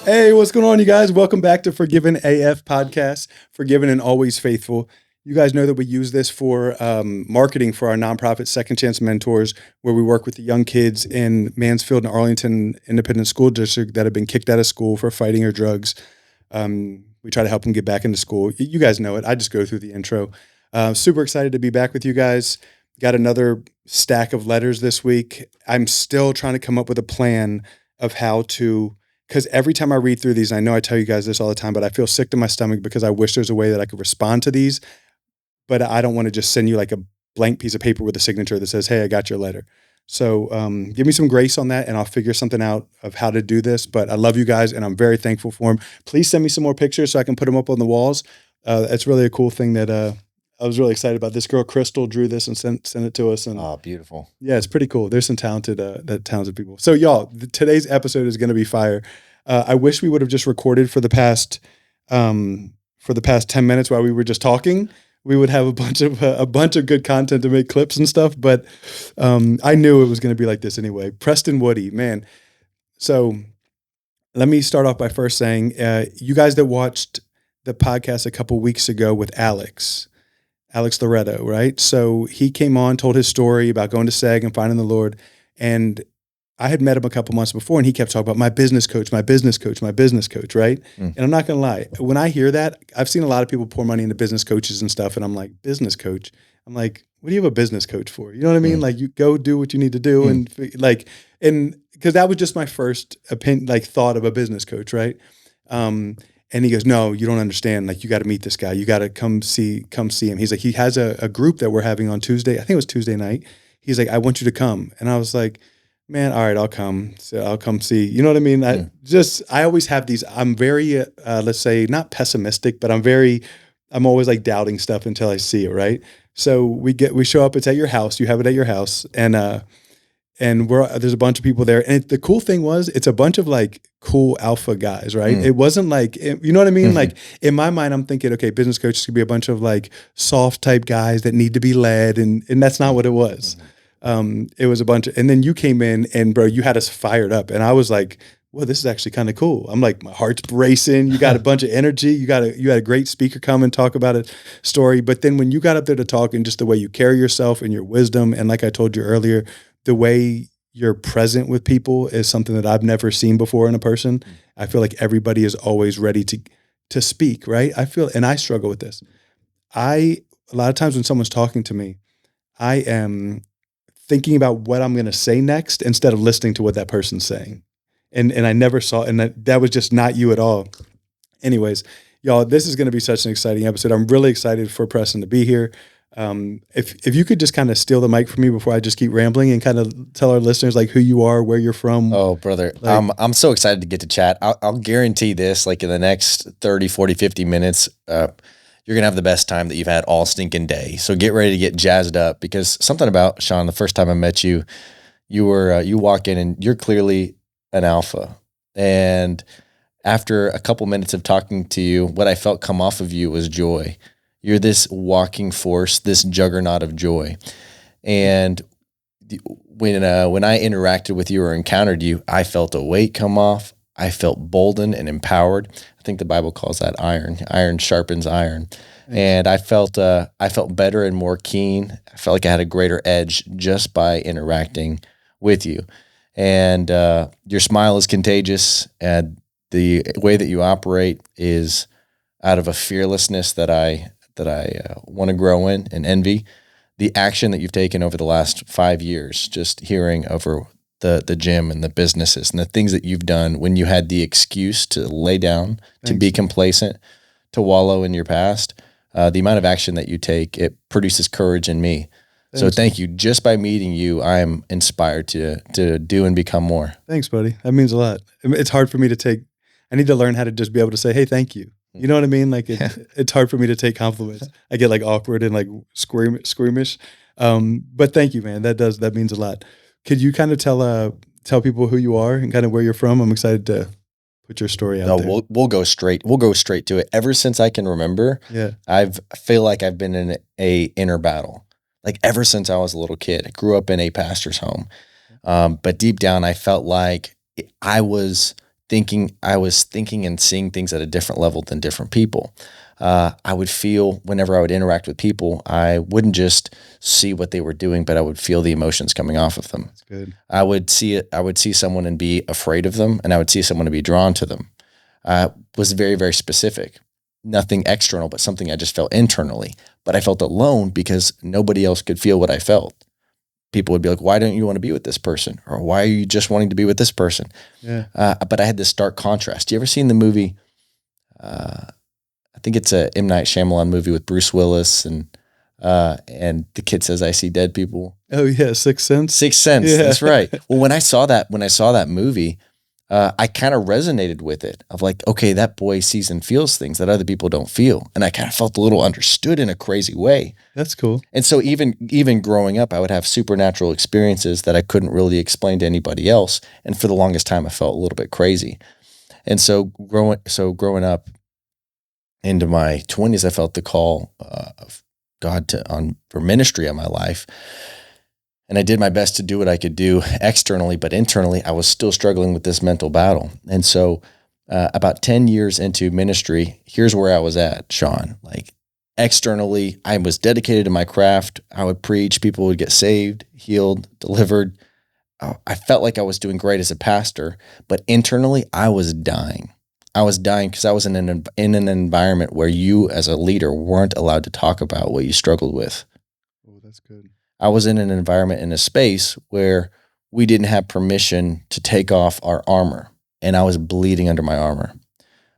Hey, what's going on, you guys? Welcome back to Forgiven AF Podcast, Forgiven and Always Faithful. You guys know that we use this for marketing for our nonprofit Second Chance Mentors, where we work with the young kids in Mansfield and Arlington Independent School District that have been kicked out of school for fighting or drugs. We try to help them get back into school. You guys know it. I just go through the intro. Super excited to be back with you guys. Got another stack of letters this week. I'm still trying to come up with a plan of how to, because every time I read through these, I know I tell you guys this all the time, but I feel sick to my stomach because I wish there's a way that I could respond to these, but I don't want to just send you like a blank piece of paper with a signature that says, hey, I got your letter. So give me some grace on that and I'll figure something out of how to do this. But I love you guys and I'm very thankful for them. Please send me some more pictures so I can put them up on the walls. It's really a cool thing that I was really excited about. This girl, Crystal, drew this and sent it to us. And beautiful. Yeah, it's pretty cool. There's some talented people. So y'all, today's episode is going to be fire. I wish we would have just recorded for the past 10 minutes while we were just talking. We would have a bunch of good content to make clips and stuff. But I knew it was going to be like this anyway. Preston Woody, man. So let me start off by first saying, you guys that watched the podcast a couple weeks ago with Alex Loretto, right? So he came on, told his story about going to SEG and finding the Lord. And I had met him a couple months before and he kept talking about my business coach, right? And I'm not going to lie. When I hear that, I've seen a lot of people pour money into business coaches and stuff. And I'm like, business coach? I'm like, what do you have a business coach for? You know what I mean? Like, you go do what you need to do. And because that was just my first opinion, like thought of a business coach, right? And he goes, no, you don't understand. Like, you got to meet this guy. You got to come see him. He's like, he has a group that we're having on Tuesday. I think it was Tuesday night. He's like, I want you to come. And I was like, man, all right, I'll come. So I'll come see. You know what I mean? I always have these. I'm very, let's say, not pessimistic, but I'm always like doubting stuff until I see it, right? So we show up. It's at your house. You have it at your house, and there's a bunch of people there. And the cool thing was, it's a bunch of like cool alpha guys, right? It wasn't like, you know what I mean? Like in my mind, I'm thinking, okay, business coaches could be a bunch of like soft type guys that need to be led, and that's not what it was. It was a bunch of, and then you came in and bro, you had us fired up. And I was like, well, this is actually kind of cool. I'm like, my heart's racing. You got a bunch of energy. You had a great speaker come and talk about a story. But then when you got up there to talk and just the way you carry yourself and your wisdom, and like I told you earlier, the way you're present with people is something that I've never seen before in a person. I feel like everybody is always ready to speak, right? I feel, and I struggle with this. A lot of times when someone's talking to me, I am thinking about what I'm going to say next instead of listening to what that person's saying. And I never saw, and that was just not you at all. Anyways, y'all, this is going to be such an exciting episode. I'm really excited for Preston to be here. If you could just kind of steal the mic from me before I just keep rambling and kind of tell our listeners like who you are, where you're from. Oh, brother. I'm so excited to get to chat. I'll guarantee this, like in the next 30, 40, 50 minutes, you're going to have the best time that you've had all stinking day. So get ready to get jazzed up, because something about Sean, the first time I met you, you walk in and you're clearly an alpha. And after a couple minutes of talking to you, what I felt come off of you was joy. You're this walking force, this juggernaut of joy. And when I interacted with you or encountered you, I felt a weight come off. I felt boldened and empowered. I think the Bible calls that iron. Iron sharpens iron. And I felt better and more keen. I felt like I had a greater edge just by interacting with you. And your smile is contagious, and the way that you operate is out of a fearlessness that I want to grow in and envy. The action that you've taken over the last 5 years, just hearing over the gym and the businesses and the things that you've done when you had the excuse to lay down, to be complacent, to wallow in your past, the amount of action that you take, it produces courage in me. Thanks. So thank you. Just by meeting you, I am inspired to do and become more. Thanks, buddy. That means a lot. It's hard for me I need to learn how to just be able to say, hey, thank you. You know what I mean? Like it's hard for me to take compliments. I get like awkward and like squeamish. But thank you, man. That means a lot. Could you kind of tell people who you are and kind of where you're from? I'm excited to put your story out there. We'll go straight to it. Ever since I can remember, I feel like I've been in a inner battle. Like ever since I was a little kid. I grew up in a pastor's home. But deep down, I felt like I was I was thinking and seeing things at a different level than different people. I would feel whenever I would interact with people, I wouldn't just see what they were doing, but I would feel the emotions coming off of them. That's good. I would see someone and be afraid of them, and I would see someone and be drawn to them. Was very, very specific. Nothing external, but something I just felt internally. But I felt alone because nobody else could feel what I felt. People would be like, why don't you want to be with this person? Or why are you just wanting to be with this person? Yeah. But I had this stark contrast. You ever seen the movie, I think it's a M. Night Shyamalan movie with Bruce Willis and the kid says, I see dead people. Oh yeah. Sixth Sense. Sixth Sense. Yeah. That's right. Well, when I saw that movie, I kind of resonated with it of like, okay, that boy sees and feels things that other people don't feel. And I kind of felt a little understood in a crazy way. That's cool. And so even growing up, I would have supernatural experiences that I couldn't really explain to anybody else. And for the longest time, I felt a little bit crazy. And so growing up into my 20s, I felt the call of God for ministry in my life. And I did my best to do what I could do externally, but internally, I was still struggling with this mental battle. And so about 10 years into ministry, here's where I was at, Sean. Like externally, I was dedicated to my craft. I would preach, people would get saved, healed, delivered. I felt like I was doing great as a pastor, but internally, I was dying. I was dying because I was in an environment where you as a leader weren't allowed to talk about what you struggled with. Oh, that's good. I was in an environment, in a space where we didn't have permission to take off our armor, and I was bleeding under my armor.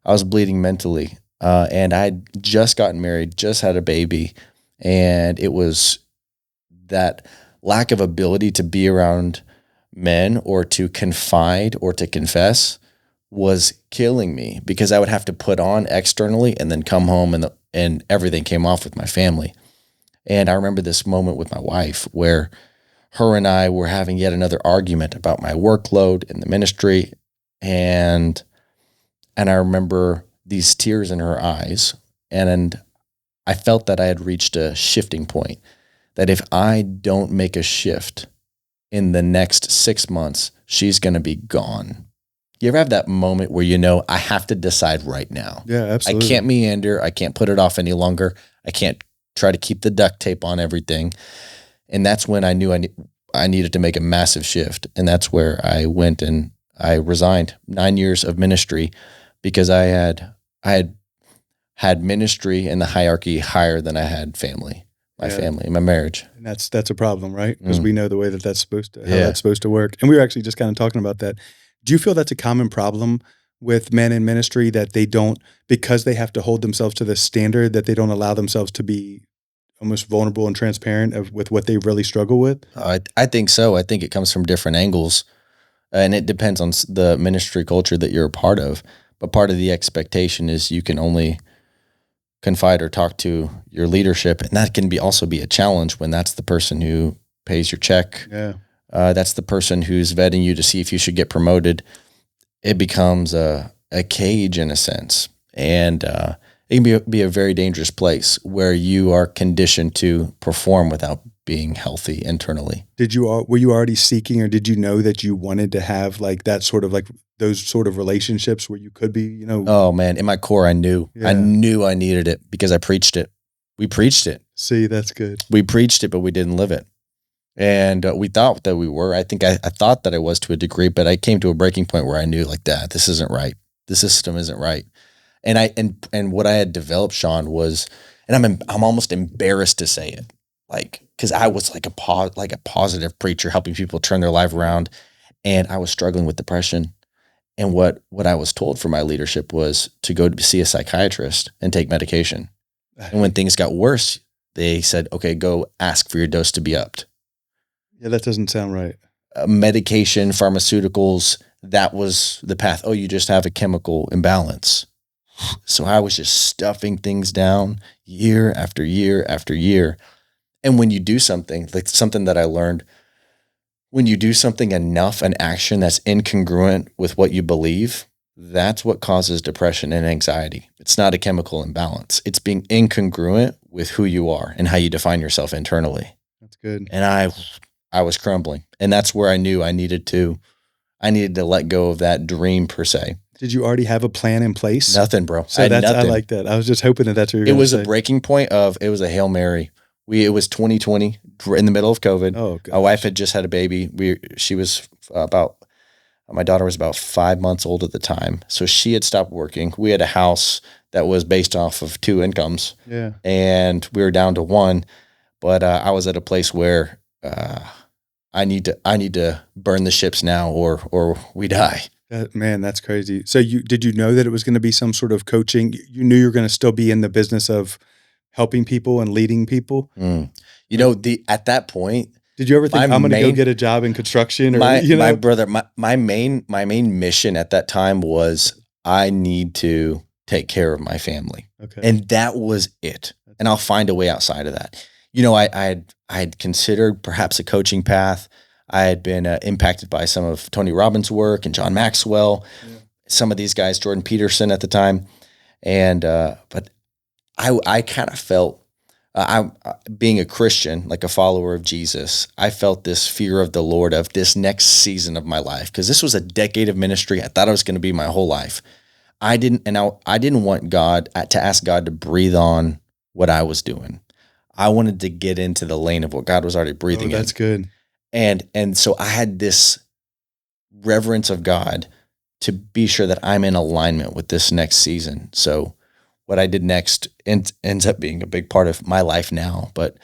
I was bleeding mentally, and I had just gotten married, just had a baby, and it was that lack of ability to be around men or to confide or to confess was killing me because I would have to put on externally and then come home and everything came off with my family. And I remember this moment with my wife where her and I were having yet another argument about my workload in the ministry. And I remember these tears in her eyes. And I felt that I had reached a shifting point, that if I don't make a shift in the next 6 months, she's going to be gone. You ever have that moment where I have to decide right now? Yeah, absolutely. I can't meander. I can't put it off any longer. I can't try to keep the duct tape on everything. And that's when I knew I needed to make a massive shift. And that's where I went and I resigned 9 years of ministry because I had ministry in the hierarchy higher than I had family, family, my marriage. And that's a problem, right? Because we know the way that's supposed to, how Yeah. that's supposed to work. And we were actually just kind of talking about that. Do you feel that's a common problem with men in ministry, that they don't, because they have to hold themselves to the standard, that they don't allow themselves to be almost vulnerable and transparent with what they really struggle with? I think so. I think it comes from different angles, and it depends on the ministry culture that you're a part of. But part of the expectation is you can only confide or talk to your leadership, and that can also be a challenge when that's the person who pays your check. Yeah. That's the person who's vetting you to see if you should get promoted. It becomes a cage in a sense, and it can be a very dangerous place where you are conditioned to perform without being healthy internally. Were you already seeking, or did you know that you wanted to have like that sort of like those sort of relationships where you could be, Oh man, in my core, I knew I needed it because I preached it. We preached it. See, that's good. We preached it, but we didn't live it. And we thought that we were. I think I thought that I was to a degree, but I came to a breaking point where I knew like that this isn't right. The system isn't right. And what I had developed, Sean, was, and I'm almost embarrassed to say it, like, because I was like a positive preacher helping people turn their life around, and I was struggling with depression. And what I was told from my leadership was to go to see a psychiatrist and take medication. And when things got worse, they said, okay, go ask for your dose to be upped. Yeah, that doesn't sound right. Medication, pharmaceuticals, that was the path. Oh, you just have a chemical imbalance. So I was just stuffing things down year after year after year. And when you do something, like something that I learned, when you do something enough, an action that's incongruent with what you believe, that's what causes depression and anxiety. It's not a chemical imbalance. It's being incongruent with who you are and how you define yourself internally. That's good. And I was crumbling. And that's where I knew I needed to let go of that dream per se. Did you already have a plan in place? Nothing, bro. So I like that. I was just hoping that's what you were It was say. a breaking point it was a Hail Mary. It was 2020 in the middle of COVID. Oh, gosh. My wife had just had a baby. She was my daughter was about 5 months old at the time. So she had stopped working. We had a house that was based off of 2 incomes. Yeah. And we were down to 1, but I was at a place where I need to burn the ships now or we die. Man, that's crazy. So did you know that it was going to be some sort of coaching? You knew you were going to still be in the business of helping people and leading people? You know, at that point, did you ever think I'm going to go get a job in construction? Or my brother, my main mission at that time was I need to take care of my family. Okay. And that was it. And I'll find a way outside of that. You know, I had considered perhaps a coaching path. I had been impacted by some of Tony Robbins' work and John Maxwell, some of these guys, Jordan Peterson at the time. And, but I kind of felt, I'm being a Christian, like a follower of Jesus, I felt this fear of the Lord of this next season of my life. Cause this was a decade of ministry. I thought it was going to be my whole life. I didn't want God to ask God to breathe on what I was doing. I wanted to get into the lane of what God was already breathing in. That's good. And so I had this reverence of God to be sure that I'm in alignment with this next season. So what I did next ends up being a big part of my life now. But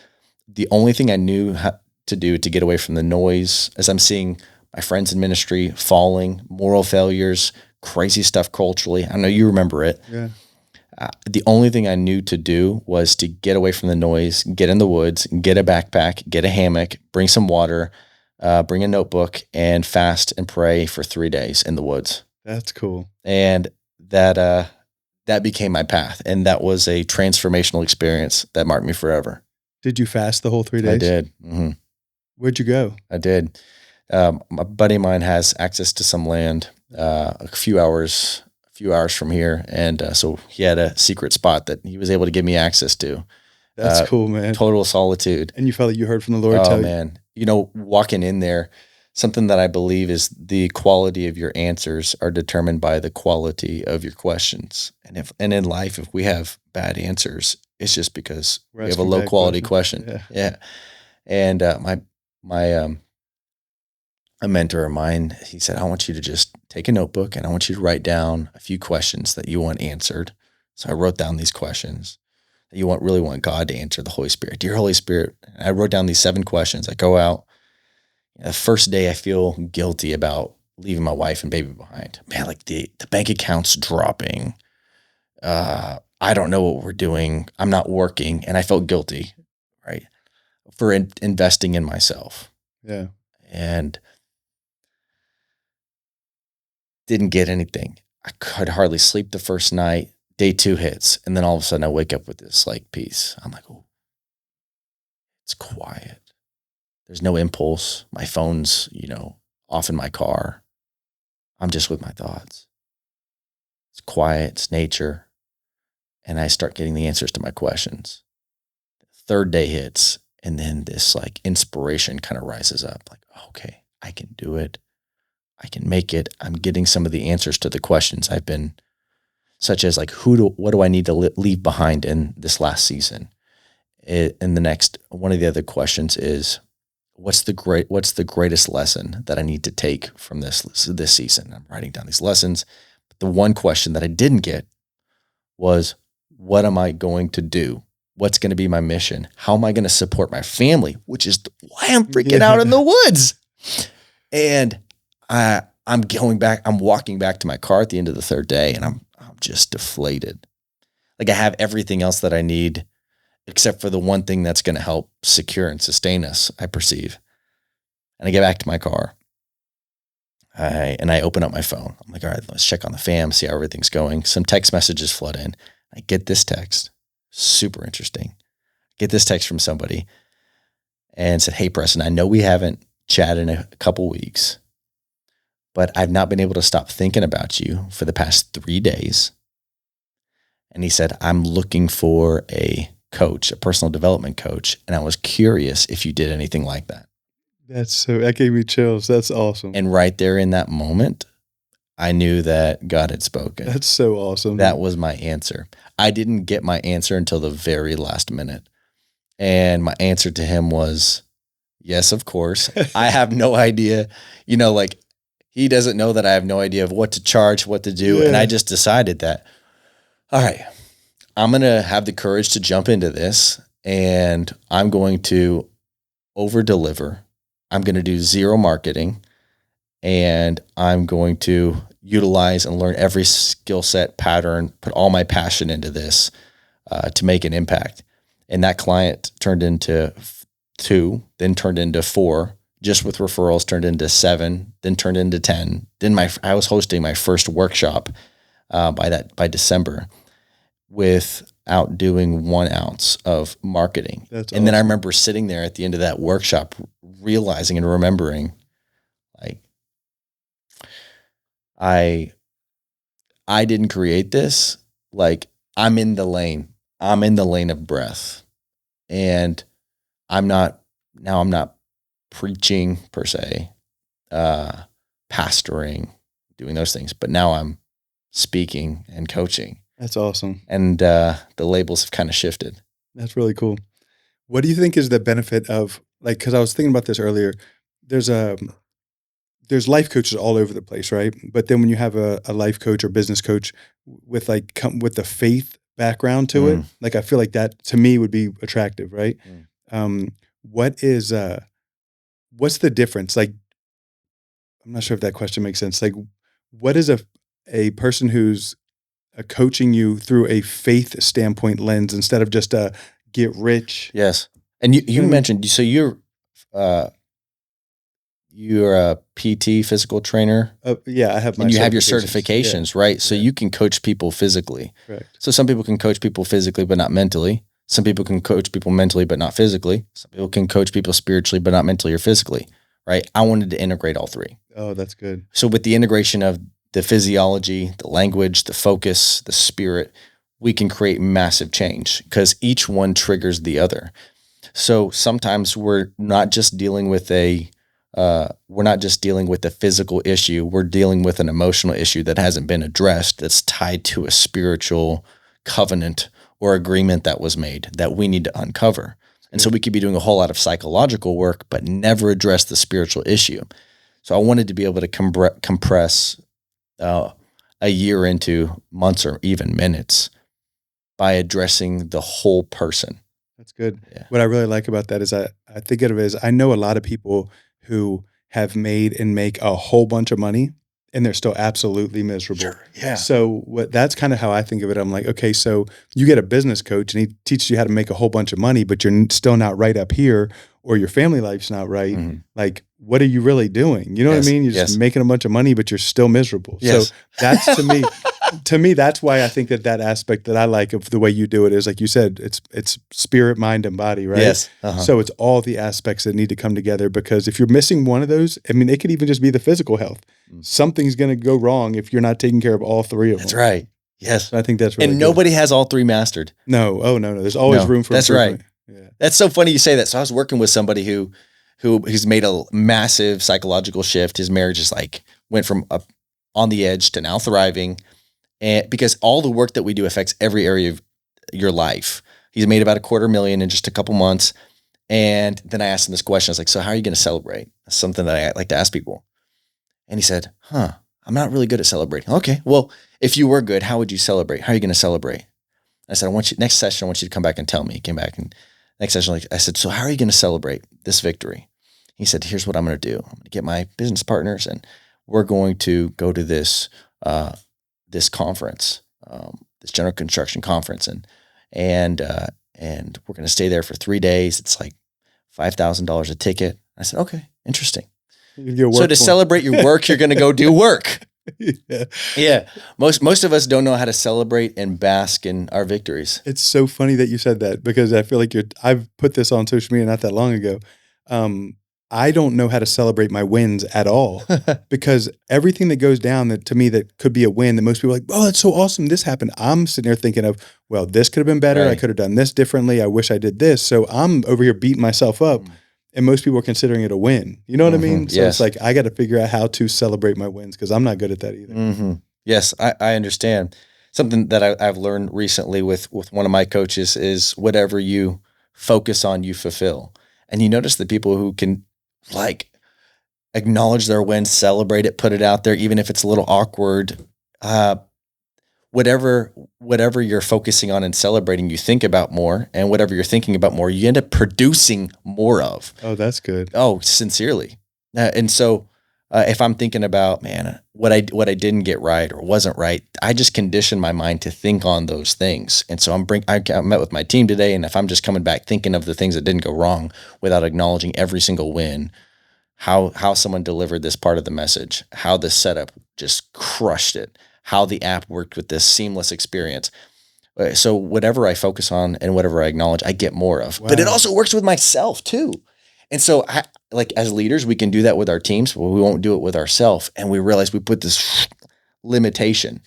the only thing I knew how to do to get away from the noise, as I'm seeing my friends in ministry falling, moral failures, crazy stuff culturally. I know you remember it. Yeah. The only thing I knew to do was to get away from the noise, get in the woods, get a backpack, get a hammock, bring some water, bring a notebook, and fast and pray for 3 days in the woods. That's cool. And that became my path. And that was a transformational experience that marked me forever. Did you fast the whole 3 days? I did. Mm-hmm. Where'd you go? I did. A buddy of mine has access to some land a few hours from here. And so he had a secret spot that he was able to give me access to. That's cool, man. Total solitude. And you felt like you heard from the Lord. Oh, man. You know, walking in there, something that I believe is the quality of your answers are determined by the quality of your questions. And in life, if we have bad answers, it's just because we have a low quality question. Yeah. And a mentor of mine, he said, I want you to just take a notebook and I want you to write down a few questions that you want answered. So I wrote down these questions that you really want God to answer, the Holy Spirit. Dear Holy Spirit, I wrote down these 7 questions. I go out. The first day I feel guilty about leaving my wife and baby behind. Man, like the bank account's dropping. I don't know what we're doing. I'm not working. And I felt guilty, right, for investing in myself. Yeah. And didn't get anything. I could hardly sleep the first night. Day 2 hits. And then all of a sudden I wake up with this like peace. I'm like, oh, it's quiet. There's no impulse. My phone's, off in my car. I'm just with my thoughts. It's quiet. It's nature. And I start getting the answers to my questions. The 3rd day hits. And then this like inspiration kind of rises up. Like, okay, I can do it. I can make it. I'm getting some of the answers to the questions I've been, such as like, what do I need to leave behind in this last season? And the next, one of the other questions is, what's the greatest lesson that I need to take from this season? I'm writing down these lessons. But the one question that I didn't get was, what am I going to do? What's going to be my mission? How am I going to support my family? Which is why I'm freaking out in the woods. And I'm walking back to my car at the end of the 3rd day, and I'm just deflated. Like I have everything else that I need, except for the one thing that's going to help secure and sustain us, I perceive. And I get back to my car. I open up my phone. I'm like, all right, let's check on the fam, see how everything's going. Some text messages flood in. I get this text, super interesting. Get this text from somebody and said, hey, Preston, I know we haven't chatted in a couple weeks, but I've not been able to stop thinking about you for the past 3 days. And he said, I'm looking for a coach, a personal development coach. And I was curious if you did anything like that. That gave me chills. That's awesome. And right there in that moment, I knew that God had spoken. That's so awesome. That was my answer. I didn't get my answer until the very last minute. And my answer to him was, yes, of course. I have no idea. Like he doesn't know that I have no idea of what to charge, what to do. Yeah. And I just decided that, all right, I'm going to have the courage to jump into this and I'm going to over deliver. I'm going to do zero marketing and I'm going to utilize and learn every skill set pattern, put all my passion into this to make an impact. And that client turned into 2, then turned into 4, just with referrals turned into 7, then turned into 10. Then I was hosting my first workshop by December without doing 1 ounce of marketing. That's and then I awesome. remember sitting there at the end of that workshop, realizing and remembering, like, I didn't create this. Like, I'm in the lane. I'm in the lane of breath. And I'm not preaching per se, pastoring, doing those things, but now I'm speaking and coaching. That's awesome. And the labels have kind of shifted. That's really cool. What do you think is the benefit of, like, because I was thinking about this earlier, there's life coaches all over the place, right? But then when you have a life coach or business coach with with the faith background to it, like I feel like that to me would be attractive, right? What's the difference? Like, I'm not sure if that question makes sense. Like, what is a person who's coaching you through a faith standpoint lens instead of just a get rich? Yes. And you mentioned, so you're a PT physical trainer. Yeah, I have my. And you have your certifications, right? So you can coach people physically. Correct. So some people can coach people physically, but not mentally. Some people can coach people mentally, but not physically. Some people can coach people spiritually, but not mentally or physically, right? I wanted to integrate all 3. Oh, that's good. So with the integration of the physiology, the language, the focus, the spirit, we can create massive change because each one triggers the other. So sometimes we're not just dealing with a physical issue. We're dealing with an emotional issue that hasn't been addressed, that's tied to a spiritual covenant or agreement that was made that we need to uncover. And so we could be doing a whole lot of psychological work, but never address the spiritual issue. So I wanted to be able to compress a year into months or even minutes by addressing the whole person. That's good. Yeah. What I really like about that is I think of it as, I know a lot of people who have made and make a whole bunch of money and they're still absolutely miserable. Sure. Yeah. So that's kind of how I think of it. I'm like, okay, so you get a business coach and he teaches you how to make a whole bunch of money, but you're still not right up here, or your family life's not right. Mhm. Like, what are you really doing? You know what I mean? You're just making a bunch of money, but you're still miserable. Yes. So that's to me, that's why I think that aspect that I like of the way you do it is, like you said, it's spirit, mind, and body, right? Yes. Uh-huh. So it's all the aspects that need to come together, because if you're missing one of those, I mean, it could even just be the physical health. Something's going to go wrong if you're not taking care of all 3 of them. That's right. Yes. I think that's really and good. nobody has all 3 mastered. No. Oh, no. There's always room for that's improvement. right. Yeah. That's so funny you say that. So I was working with somebody who's made a massive psychological shift. His marriage is like went from up on the edge to now thriving. And because all the work that we do affects every area of your life. He's made about $250,000 in just a couple months. And then I asked him this question. I was like, so how are you going to celebrate? That's something that I like to ask people. And he said, I'm not really good at celebrating. Okay, well, if you were good, how would you celebrate? How are you going to celebrate? I said, next session, I want you to come back and tell me. He came back and next session, I said, so how are you going to celebrate this victory? He said, here's what I'm going to do. I'm going to get my business partners and we're going to go to this conference, this general construction conference. And we're going to stay there for 3 days. It's like $5,000 a ticket. I said, okay, interesting. So to celebrate your work, you're going to go do work. Yeah. Most of us don't know how to celebrate and bask in our victories. It's so funny that you said that, because I feel like I've put this on social media not that long ago. I don't know how to celebrate my wins at all, because everything that goes down to me that could be a win, that most people are like, oh, that's so awesome, this happened. I'm sitting there thinking of, well, this could have been better. Right. I could have done this differently. I wish I did this. So I'm over here beating myself up. and most people are considering it a win. You know what I mean? So Yes. it's like I got to figure out how to celebrate my wins because I'm not good at that either. Yes, I understand. Something that I've learned recently with one of my coaches is whatever you focus on, you fulfill. And you notice the people who can like acknowledge their wins, celebrate it, put it out there, even if it's a little awkward. Whatever you're focusing on and celebrating, you think about more, and whatever you're thinking about more, you end up producing more of. Oh, that's good. Oh, sincerely. And so if I'm thinking about, man, what I didn't get right or wasn't right, I just condition my mind to think on those things. And so I met with my team today, and if I'm just coming back thinking of the things that didn't go wrong without acknowledging every single win, how someone delivered this part of the message, how the setup just crushed it, how the app worked with this seamless experience. So whatever I focus on and whatever I acknowledge, I get more of. Wow. But it also works with myself too. And so like as leaders, we can do that with our teams, but we won't do it with ourselves. And we realize we put this limitation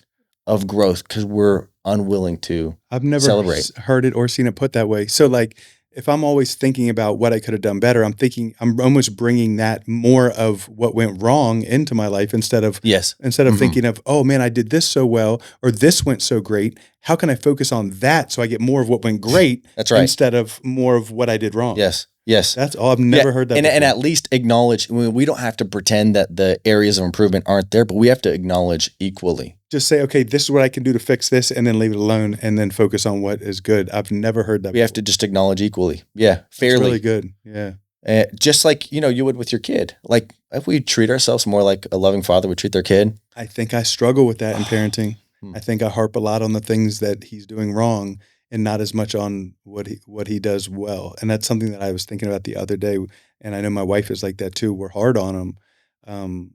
of growth because we're unwilling to I've never celebrate. Heard it or seen it put that way. So like if I'm always thinking about what I could have done better, I'm almost bringing that more of what went wrong into my life instead of thinking of, oh man, I did this so well, or this went so great. How can I focus on that so I get more of what went great? That's right. Instead of more of what I did wrong. Yes. That's all. I've never heard that. And at least acknowledge, we don't have to pretend that the areas of improvement aren't there, but we have to acknowledge equally. Just say, okay, this is what I can do to fix this, and then leave it alone, and then focus on what is good. I've never heard that. We have to just acknowledge equally. Yeah, fairly. That's really good. Yeah. Just like, you would with your kid. Like if we treat ourselves more like a loving father would treat their kid. I think I struggle with that in parenting. I think I harp a lot on the things that he's doing wrong and not as much on what he does well. And that's something that I was thinking about the other day. And I know my wife is like that too. We're hard on him.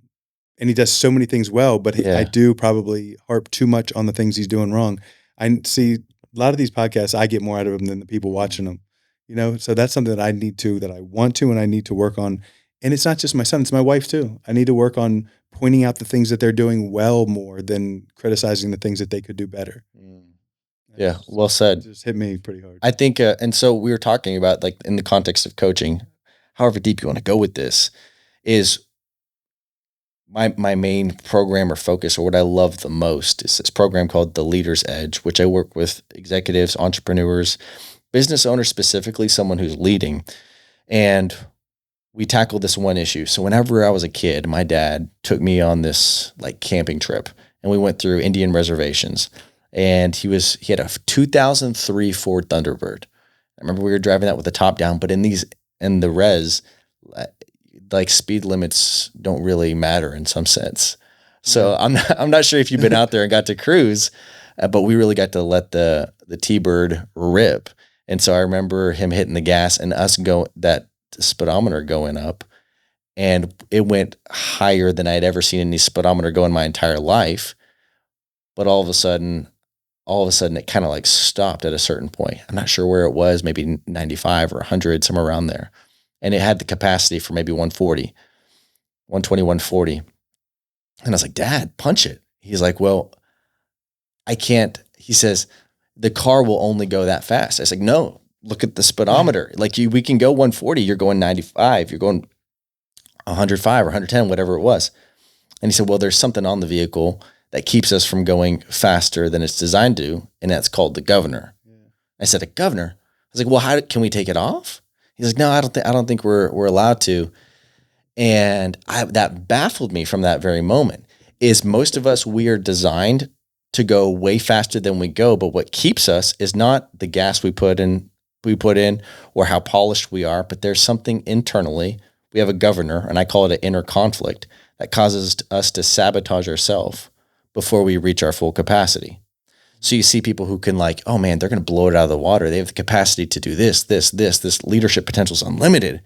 And he does so many things well, but I do probably harp too much on the things he's doing wrong. I see a lot of these podcasts, I get more out of them than the people watching them, so that's something that I want to, and I need to work on. And it's not just my son, it's my wife too. I need to work on pointing out the things that they're doing well more than criticizing the things that they could do better. Yeah. Well said. It just hit me pretty hard. I think, and so we were talking about like in the context of coaching, however deep you want to go with this is my main program or focus, or what I love the most, is this program called The Leader's Edge, which I work with executives, entrepreneurs, business owners, specifically someone who's leading. And we tackled this one issue. So whenever I was a kid, my dad took me on this like camping trip, and we went through Indian reservations, and he had a 2003 Ford Thunderbird. I remember we were driving that with the top down, but in the res, like speed limits don't really matter in some sense. So I'm not sure if you've been out there and got to cruise, but we really got to let the T-Bird rip. And so I remember him hitting the gas and that speedometer going up, and it went higher than I'd ever seen any speedometer go in my entire life. But all of a sudden it kind of like stopped at a certain point. I'm not sure where it was, maybe 95 or 100, somewhere around there. And it had the capacity for maybe 120, 140. And I was like, Dad, punch it. He's like, well, I can't. He says, the car will only go that fast. I was like, no, look at the speedometer. Like we can go 140. You're going 95. You're going 105 or 110, whatever it was. And he said, well, there's something on the vehicle that keeps us from going faster than it's designed to, and that's called the governor. Yeah. I said, a governor? I was like, well, can we take it off? He's like, no, I don't think we're allowed to. And that baffled me from that very moment. Is most of us, we are designed to go way faster than we go, but what keeps us is not the gas we put in or how polished we are, but there's something internally. We have a governor, and I call it an inner conflict, that causes us to sabotage ourselves before we reach our full capacity. So you see people who can like, oh man, they're going to blow it out of the water. They have the capacity to do this leadership potential is unlimited.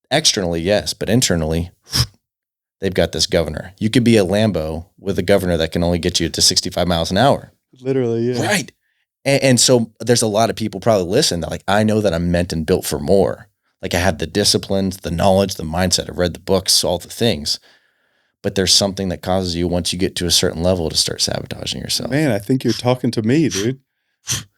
Externally, yes, but internally, they've got this governor. You could be a Lambo with a governor that can only get you to 65 miles an hour. Literally, yeah. Right. And so there's a lot of people probably listen that like, I know that I'm meant and built for more. Like I have the disciplines, the knowledge, the mindset. I've read the books, all the things. But there's something that causes you, once you get to a certain level, to start sabotaging yourself. Man, I think you're talking to me, dude.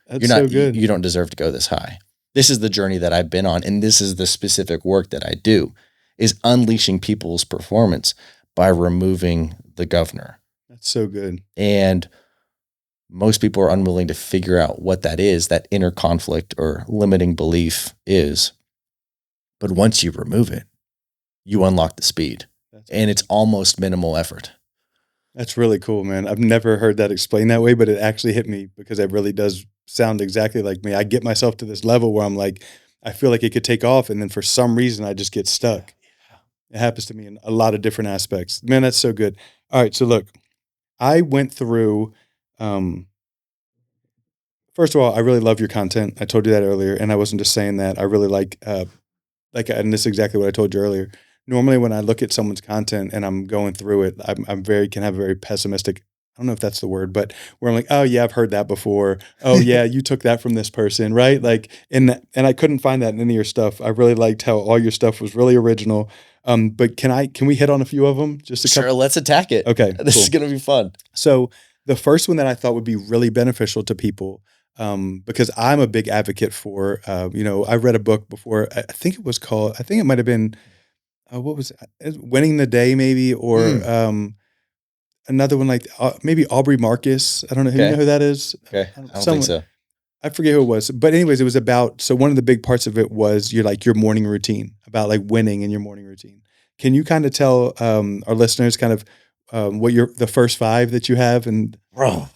That's so good. You don't deserve to go this high. This is the journey that I've been on, and this is the specific work that I do, is unleashing people's performance by removing the governor. That's so good. And most people are unwilling to figure out what that is, that inner conflict or limiting belief is. But once you remove it, you unlock the speed. And it's almost minimal effort. That's really cool, man. I've never heard that explained that way, but it actually hit me because it really does sound exactly like me. I get myself to this level where I'm like, I feel like it could take off, and then for some reason I just get stuck. It happens to me in a lot of different aspects. Man, that's so good. All right, so look, I went through first of all, I really love your content. I told you that earlier, and I wasn't just saying that. I really and this is exactly what I told you earlier. Normally, when I look at someone's content and I'm going through it, can have a very pessimistic. I don't know if that's the word, but where I'm like, oh yeah, I've heard that before. Oh yeah, you took that from this person, right? Like, and I couldn't find that in any of your stuff. I really liked how all your stuff was really original. But can we hit on a few of them? Just a Sure, couple? let's attack it. Okay, This cool. is going to be fun. So the first one that I thought would be really beneficial to people, because I'm a big advocate for, I read a book before. I think it was called. I think it might have been. What was it? Winning the Day, maybe, or another one like maybe Aubrey Marcus. I don't know. You know who that is? Okay. I don't think so. I forget who it was, but anyways, it was about. So one of the big parts of it was your morning routine, about like winning in your morning routine. Can you kind of tell our listeners kind of what the first 5 that you have? And Bro,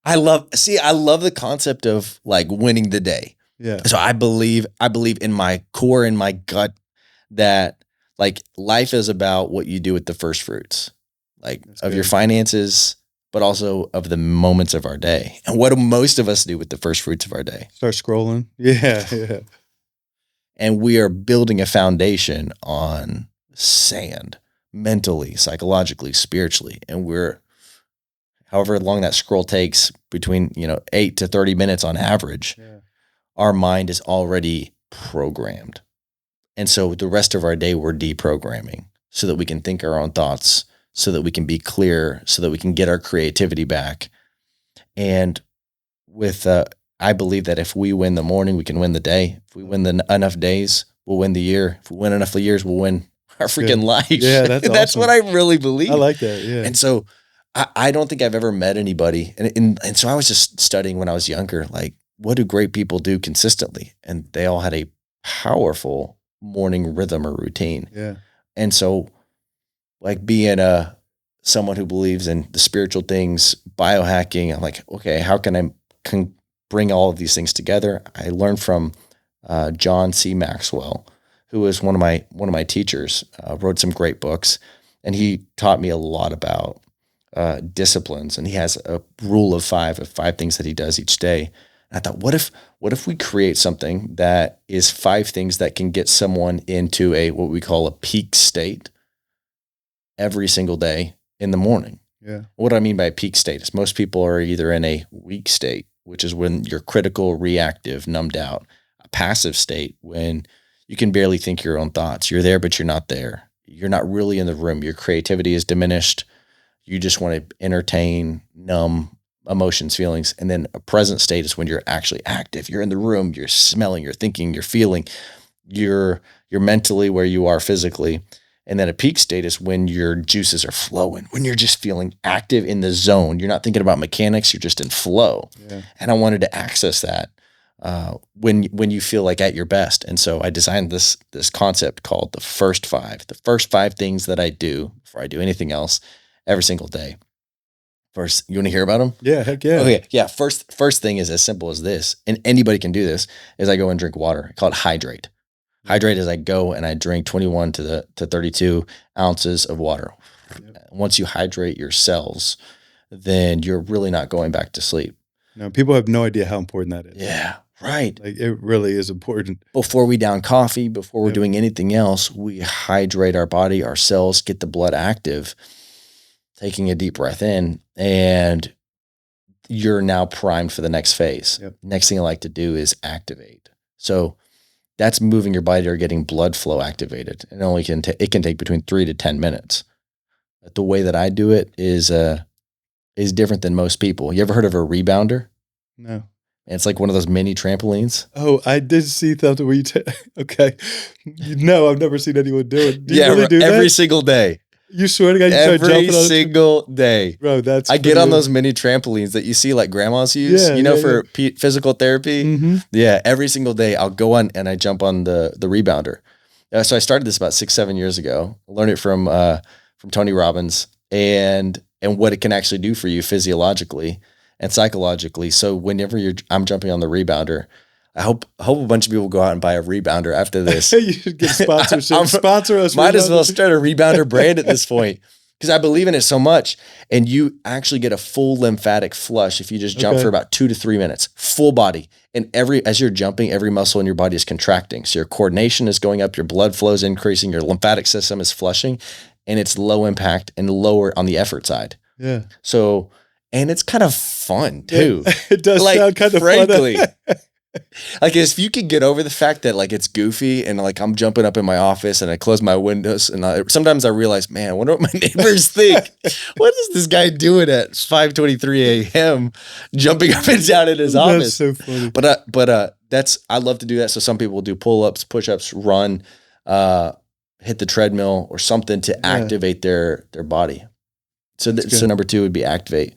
I love the concept of like winning the day. yeah, So I believe in my core, in my gut, that like life is about what you do with the first fruits, like of your finances, but also of the moments of our day. And what do most of us do with the first fruits of our day? start scrolling. Yeah. And we are building a foundation on sand, mentally, psychologically, spiritually. And we're, however long that scroll takes, between 8 to 30 minutes on average, our mind is already programmed. And so the rest of our day we're deprogramming so that we can think our own thoughts, so that we can be clear, so that we can get our creativity back. And with I believe that if we win the morning, we can win the day. If we win enough days, we'll win the year. If we win enough years, we'll win our freaking life. Yeah, that's awesome. That's what I really believe. I like that. Yeah. And so I don't think I've ever met anybody. And so I was just studying when I was younger, like, what do great people do consistently? And they all had a powerful morning rhythm or routine. Yeah. And so, like, being someone who believes in the spiritual things, biohacking, I'm like, okay, how can I bring all of these things together? I learned from John C. Maxwell, who was one of my teachers, wrote some great books, and he taught me a lot about disciplines. And he has a rule of 5 things that he does each day. And I thought, what if we create something that is 5 things that can get someone into what we call a peak state every single day in the morning? Yeah. What do I mean by a peak state is most people are either in a weak state, which is when you're critical, reactive, numbed out; a passive state when you can barely think your own thoughts. You're there, but you're not there. You're not really in the room. Your creativity is diminished. You just want to entertain, numb emotions, feelings. And then a present state is when you're actually active. You're in the room, you're smelling, you're thinking, you're feeling, you're mentally where you are physically. And then a peak state is when your juices are flowing, when you're just feeling active in the zone. You're not thinking about mechanics, you're just in flow. Yeah. And I wanted to access that when you feel like at your best. And so I designed this concept called the first 5 things that I do before I do anything else every single day. First, you want to hear about them? Yeah, heck yeah. Okay, yeah. First thing is as simple as this, and anybody can do this, is I go and drink water. I call it hydrate. Hydrate is I go and I drink 21 to 32 ounces of water. Yep. Once you hydrate your cells, then you're really not going back to sleep. No, people have no idea how important that is. Yeah, right. Like, it really is important. Before we down coffee, before we're doing anything else, we hydrate our body, our cells, get the blood active, taking a deep breath in, and you're now primed for the next phase. Yep. Next thing I like to do is activate. So that's moving your body or getting blood flow activated. And it can take between 3 to 10 minutes. But the way that I do it is different than most people. You ever heard of a rebounder? No. And it's like one of those mini trampolines. Oh, I did see something where okay. No, I've never seen anyone do it. Do you really do every that? single day. You swear to God, you start Every jumping on single day. Bro, that's I get on pretty- those mini trampolines that you see like grandmas use, Yeah, for physical therapy. Mm-hmm. Yeah, every single day I'll go on and I jump on the rebounder. So I started this about 6-7 years ago. I learned it from Tony Robbins and what it can actually do for you physiologically and psychologically. So whenever I'm jumping on the rebounder, I hope a bunch of people go out and buy a rebounder after this. You should get sponsorship. Sponsor us. Might as well start a rebounder brand at this point because I believe in it so much. And you actually get a full lymphatic flush if you just jump for about 2 to 3 minutes, full body. And as you're jumping, every muscle in your body is contracting. So your coordination is going up, your blood flow is increasing, your lymphatic system is flushing, and it's low impact and lower on the effort side. Yeah. So, and it's kind of fun too. It does sound kind of frankly, fun. Like if you could get over the fact that like it's goofy and like I'm jumping up in my office and I close my windows and sometimes I realize, man, I wonder what my neighbors think. What is this guy doing at 5:23 a.m. jumping up and down in his office? That's so funny. But I love to do that. So some people do pull-ups, push-ups, run, hit the treadmill or something to activate their body. So number 2 would be activate.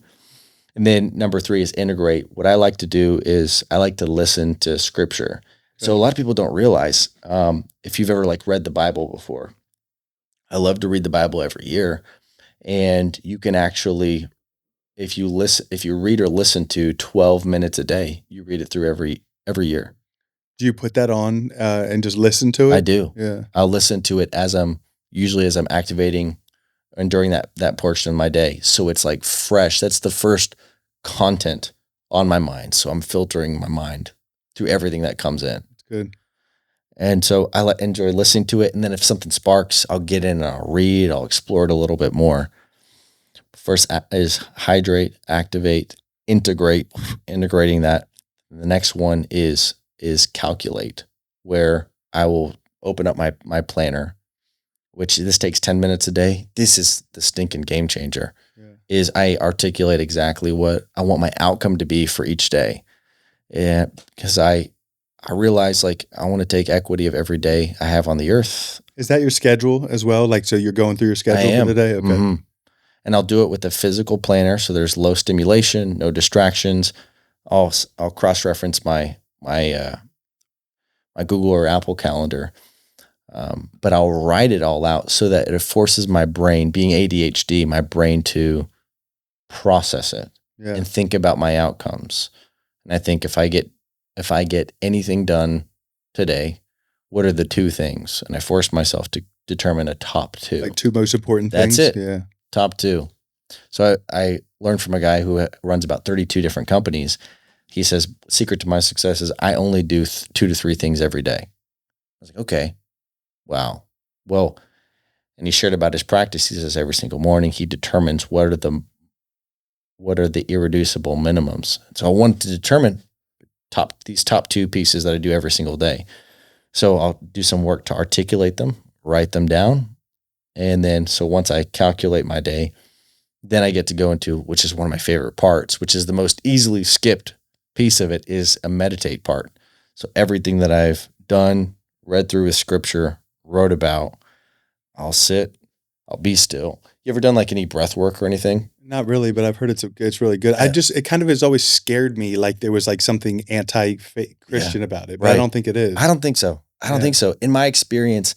And then number 3 is integrate. What I like to do is I like to listen to scripture. So a lot of people don't realize, if you've ever like read the Bible before, I love to read the Bible every year. And you can actually, if you read or listen to 12 minutes a day, you read it through every year. Do you put that on and just listen to it? I do. Yeah. I'll listen to it as I'm activating and during that portion of my day. So it's like fresh. That's the first content on my mind. So I'm filtering my mind through everything that comes in. That's good. And so I enjoy listening to it. And then if something sparks, I'll get in and I'll read, I'll explore it a little bit more. First is hydrate, activate, integrating that. And the next one is calculate, where I will open up my planner, which this takes 10 minutes a day. This is the stinking game changer. Is I articulate exactly what I want my outcome to be for each day. Yeah, because I realize like I want to take equity of every day I have on the earth. Is that your schedule as well? Like, so you're going through your schedule for the day? Okay. Mm-hmm. And I'll do it with a physical planner. So there's low stimulation, no distractions. I'll cross-reference my Google or Apple calendar. But I'll write it all out so that it forces my brain, being ADHD, my brain to process it and think about my outcomes. And I think if I get anything done today, what are the 2 things? And I forced myself to determine a top 2. Like 2 most important things. That's it. Yeah. Top 2. So I learned from a guy who runs about 32 different companies. He says, secret to my success is I only do 2 to 3 things every day. I was like, okay, wow. Well, and he shared about his practice. He says every single morning he determines what are the irreducible minimums. So I wanted to determine these top 2 pieces that I do every single day. So I'll do some work to articulate them, write them down. And then, so once I calculate my day, then I get to go into, which is one of my favorite parts, which is the most easily skipped piece of it, is a meditate part. So everything that I've done, read through with scripture, wrote about, I'll sit, I'll be still. You ever done like any breath work or anything? Not really, but I've heard it's really good. Yeah. It kind of has always scared me like there was like something anti-Christian about it, but I don't think it is. I don't think so. I don't think so. In my experience,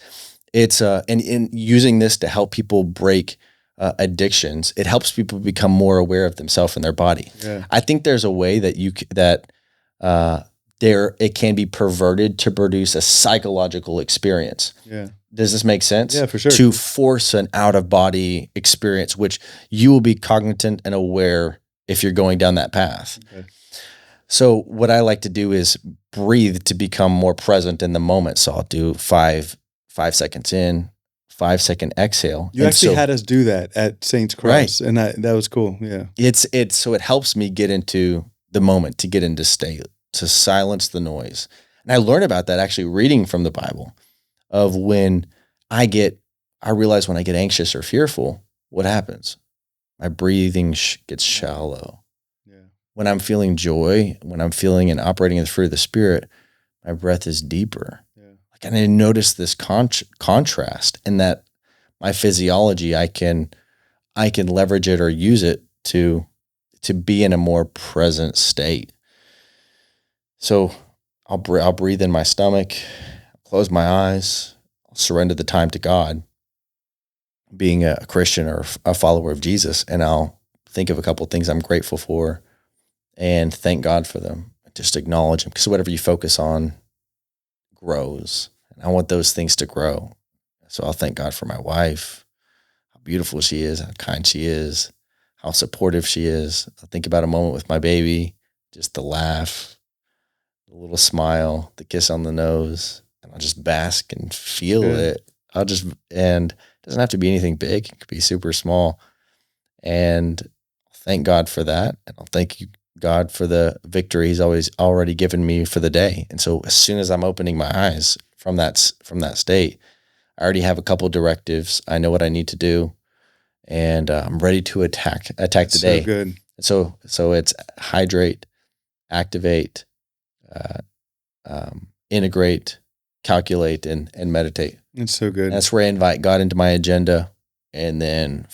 it's and in using this to help people break addictions, it helps people become more aware of themselves and their body. Yeah. I think there's a way that it can be perverted to produce a psychological experience. Yeah. Does this make sense? Yeah, for sure. To force an out-of-body experience, which you will be cognizant and aware if you're going down that path. Okay. So what I like to do is breathe to become more present in the moment. So I'll do 5 seconds in, 5 second exhale. You actually had us do that at Saints Cross, and that was cool. Yeah. So it helps me get into the moment, to get into state, to silence the noise. And I learned about that actually reading from the Bible, of when I realize when I get anxious or fearful, what happens? My breathing gets shallow. Yeah. when I'm feeling joy, when I'm feeling and operating in the fruit of the Spirit, my breath is deeper. Yeah. Like, and I notice this contrast in that my physiology, I can leverage it or use it to be in a more present state. So I'll breathe in my stomach, close my eyes, I'll surrender the time to God, being a Christian or a follower of Jesus, and I'll think of a couple of things I'm grateful for and thank God for them. Just acknowledge them, because whatever you focus on grows. And I want those things to grow. So I'll thank God for my wife, how beautiful she is, how kind she is, how supportive she is. I'll think about a moment with my baby, just the laugh, the little smile, the kiss on the nose, and I'll just bask and feel it. And it doesn't have to be anything big. It could be super small. And I'll thank God for that. And I'll thank you, God, for the victory He's already given me for the day. And so as soon as I'm opening my eyes from that state, I already have a couple directives. I know what I need to do, and I'm ready to attack the day. So good. So it's hydrate, activate, integrate, calculate, and meditate. It's so good. And that's where I invite God into my agenda, and then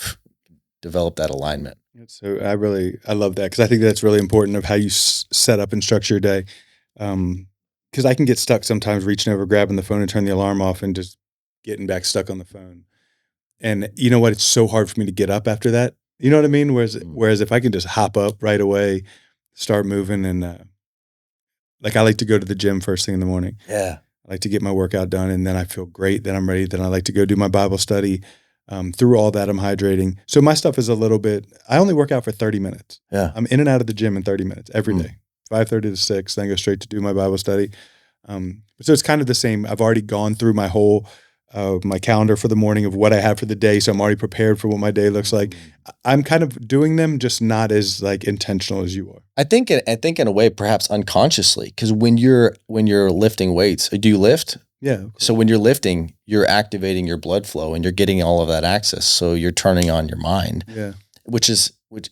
develop that alignment. So I love that, because I think that's really important of how you set up and structure your day. Because I can get stuck sometimes reaching over, grabbing the phone and turn the alarm off and just getting back stuck on the phone. And you know what? It's so hard for me to get up after that. You know what I mean? Whereas if I can just hop up right away, start moving, and like I like to go to the gym first thing in the morning. Yeah. I like to get my workout done, and then I feel great. Then I'm ready. Then I like to go do my Bible study. Through all that, I'm hydrating. So my stuff is a little bit, I only work out for 30 minutes. Yeah. I'm in and out of the gym in 30 minutes every day, 5:30 to 6, then go straight to do my Bible study. So it's kind of the same. I've already gone through my whole, my calendar for the morning of what I have for the day. So I'm already prepared for what my day looks like. I'm kind of doing them, just not as like intentional as you are. I think in a way, perhaps unconsciously, because when you're lifting weights, do you lift? Yeah. So when you're lifting, you're activating your blood flow and you're getting all of that access. So you're turning on your mind, which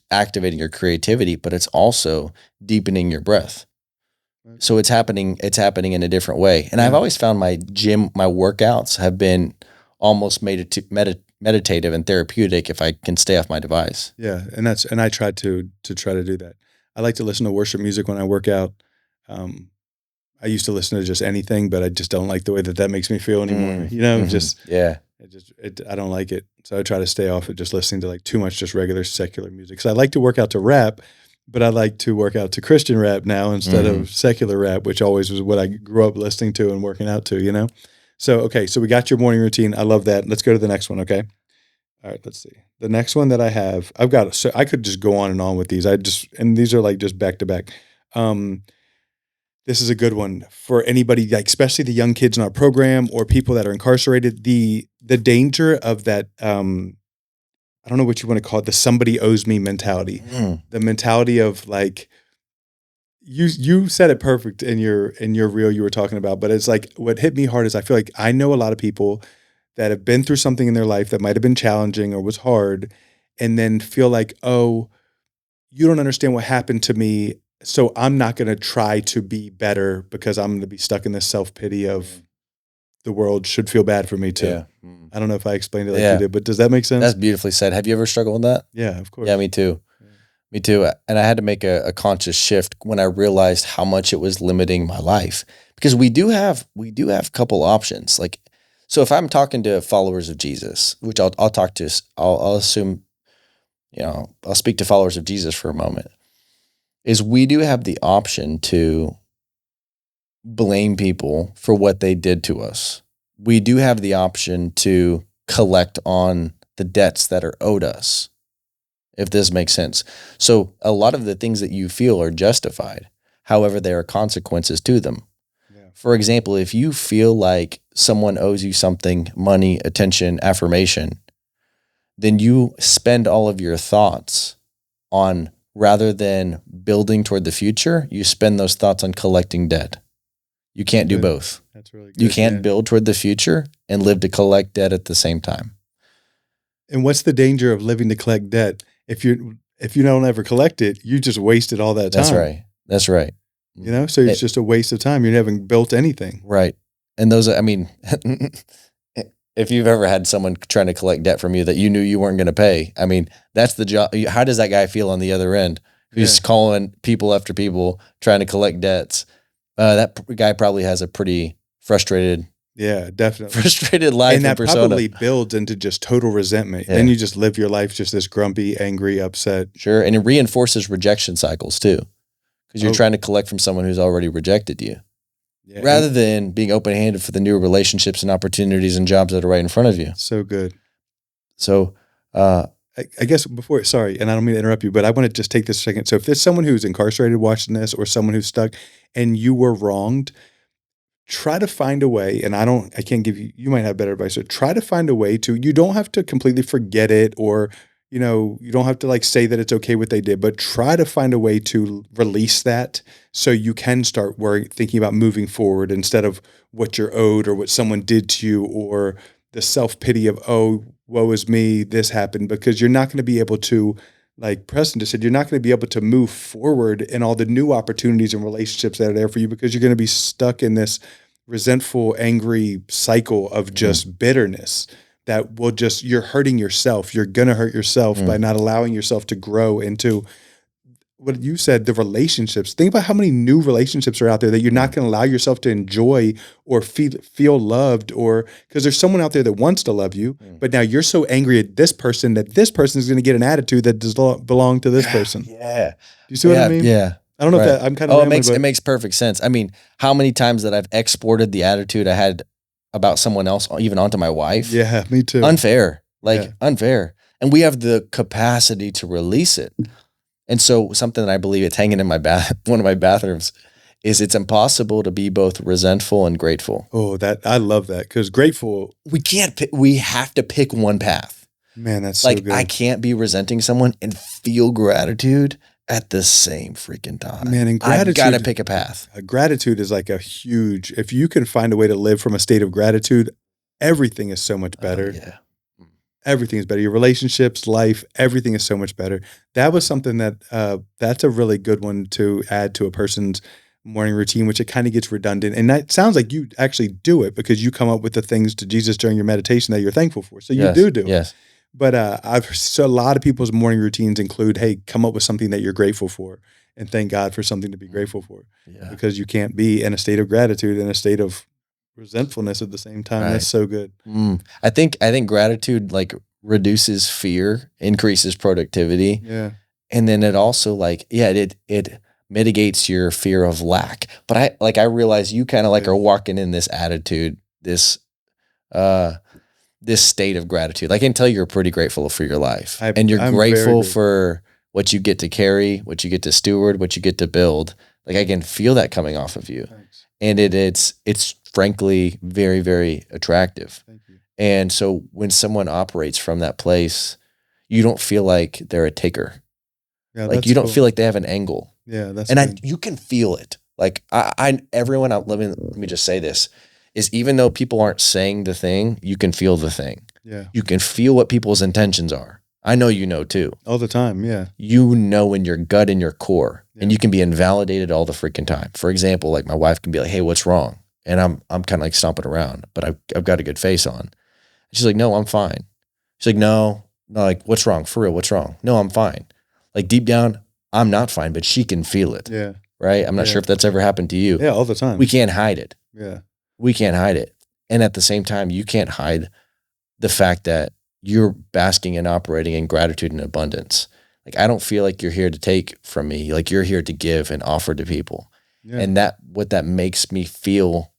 activating your creativity, but it's also deepening your breath. Right. So it's happening in a different way. And I've always found my workouts have been almost meditative and therapeutic if I can stay off my device. Yeah. And I try to do that. I like to listen to worship music when I work out. I used to listen to just anything, but I just don't like the way that makes me feel anymore. You know, I don't like it. So I try to stay off of just listening to like too much just regular secular music. So I like to work out to rap, but I like to work out to Christian rap now instead of secular rap, which always was what I grew up listening to and working out to, you know? So, okay. So we got your morning routine. I love that. Let's go to the next one. Okay. All right. Let's see. The next one that I have, so I could just go on and on with these. And these are like just back to back. This is a good one for anybody, like especially the young kids in our program or people that are incarcerated. The danger of that, I don't know what you want to call it, the somebody owes me mentality. The mentality of like, you said it perfect in your reel you were talking about, but it's like what hit me hard is I feel like I know a lot of people that have been through something in their life that might have been challenging or was hard, and then feel like, oh, you don't understand what happened to me, so I'm not going to try to be better because I'm going to be stuck in this self-pity of the world should feel bad for me too. Yeah. I don't know if I explained it like you did, but does that make sense? That's beautifully said. Have you ever struggled with that? Yeah, of course. Yeah, me too. Yeah. Me too. And I had to make a conscious shift when I realized how much it was limiting my life, because we do have a couple options. Like, so if I'm talking to followers of Jesus, which I'll assume, I'll speak to followers of Jesus for a moment, is we do have the option to blame people for what they did to us. We do have the option to collect on the debts that are owed us, if this makes sense. So a lot of the things that you feel are justified. However, there are consequences to them. Yeah. For example, if you feel like someone owes you something, money, attention, affirmation, then you spend all of your thoughts on, rather than building toward the future, you spend those thoughts on collecting debt. You can't do both. That's really good. You can't build toward the future and live to collect debt at the same time. And what's the danger of living to collect debt? If you're if you don't ever collect it, you just wasted all that time. That's right. That's right. You know, so it's just a waste of time. You haven't built anything. Right. And those, I mean, if you've ever had someone trying to collect debt from you that you knew you weren't going to pay, I mean, that's the job. How does that guy feel on the other end? Who's calling people after people trying to collect debts? That guy probably has a pretty frustrated, definitely frustrated life, and that persona. probably builds into just total resentment. Then you just live your life just this grumpy, angry, upset. Sure, and it reinforces rejection cycles too, because you're trying to collect from someone who's already rejected you, rather than being open-handed for the new relationships and opportunities and jobs that are right in front of you. So good. So, I guess sorry, and I don't mean to interrupt you, but I want to just take this a second. So if there's someone who's incarcerated watching this or someone who's stuck and you were wronged, try to find a way, and I can't give you might have better advice, so try to find a way you don't have to completely forget it or, you don't have to like say that it's okay what they did, but try to find a way to release that so you can start thinking about moving forward instead of what you're owed or what someone did to you or the self-pity of, oh, woe is me, this happened, because you're not going to be able to, like Preston just said, you're not going to be able to move forward in all the new opportunities and relationships that are there for you because you're going to be stuck in this resentful, angry cycle of just bitterness that will you're hurting yourself. You're going to hurt yourself by not allowing yourself to grow into what you said, the relationships. Think about how many new relationships are out there that you're not going to allow yourself to enjoy or feel loved, or because there's someone out there that wants to love you, but now you're so angry at this person that this person is going to get an attitude that does not belong to this person. Yeah. Do you see what I mean? Yeah. I don't know if that I'm kind of it makes perfect sense. I mean, how many times that I've exported the attitude I had about someone else, even onto my wife? Yeah, me too. Unfair. Unfair. And we have the capacity to release it. And so something that I believe it's hanging in my one of my bathrooms is it's impossible to be both resentful and grateful. Oh, I love that, because grateful. We have to pick one path. Man, that's so good. I can't be resenting someone and feel gratitude at the same freaking time. Man, and gratitude, I've got to pick a path. Gratitude is like if you can find a way to live from a state of gratitude, everything is so much better. Yeah. Everything is better. Your relationships, life, everything is so much better. That was something that's a really good one to add to a person's morning routine, which it kind of gets redundant. And that sounds like you actually do it because you come up with the things to Jesus during your meditation that you're thankful for. So you do it. Yes. But so a lot of people's morning routines include, hey, come up with something that you're grateful for and thank God for something to be grateful for. Yeah. Because you can't be in a state of gratitude in a state of resentfulness at the same time. Right. That's so good. I think gratitude like reduces fear, increases productivity. Yeah. And then it also it mitigates your fear of lack. But I realize you kind of are walking in this attitude, this state of gratitude. I can tell you're pretty grateful for your life. And you're grateful for what you get to carry, what you get to steward, what you get to build. I can feel that coming off of you. Thanks. And it's frankly very, very attractive. Thank you. And so when someone operates from that place, you don't feel like they're a taker. Yeah, you don't feel like they have an angle. Yeah, that's you can feel it. Everyone out living, let me just say this, is even though people aren't saying the thing, you can feel the thing. Yeah. You can feel what people's intentions are. I know you know too. All the time, yeah. You know in your gut, in your core, and you can be invalidated all the freaking time. For example, my wife can be like, hey, what's wrong? And I'm kind of stomping around, but I've got a good face on. She's like, no, I'm fine. She's like, no, what's wrong? For real, what's wrong? No, I'm fine. Deep down, I'm not fine, but she can feel it. Yeah. Right? I'm not sure if that's ever happened to you. Yeah, all the time. We can't hide it. Yeah. We can't hide it. And at the same time, you can't hide the fact that you're basking and operating in gratitude and abundance. I don't feel like you're here to take from me. You're here to give and offer to people. Yeah. And what that makes me feel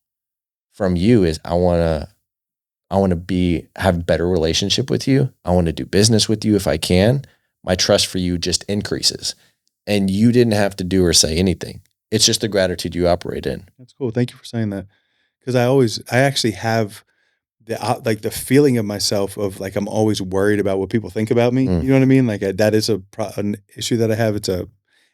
from you is I want to have a better relationship with you. I want to do business with you if I can. My trust for you just increases. And you didn't have to do or say anything. It's just the gratitude you operate in. That's cool. Thank you for saying that. Because I actually have the feeling of myself of I'm always worried about what people think about me. You know what I mean? That is an issue that I have.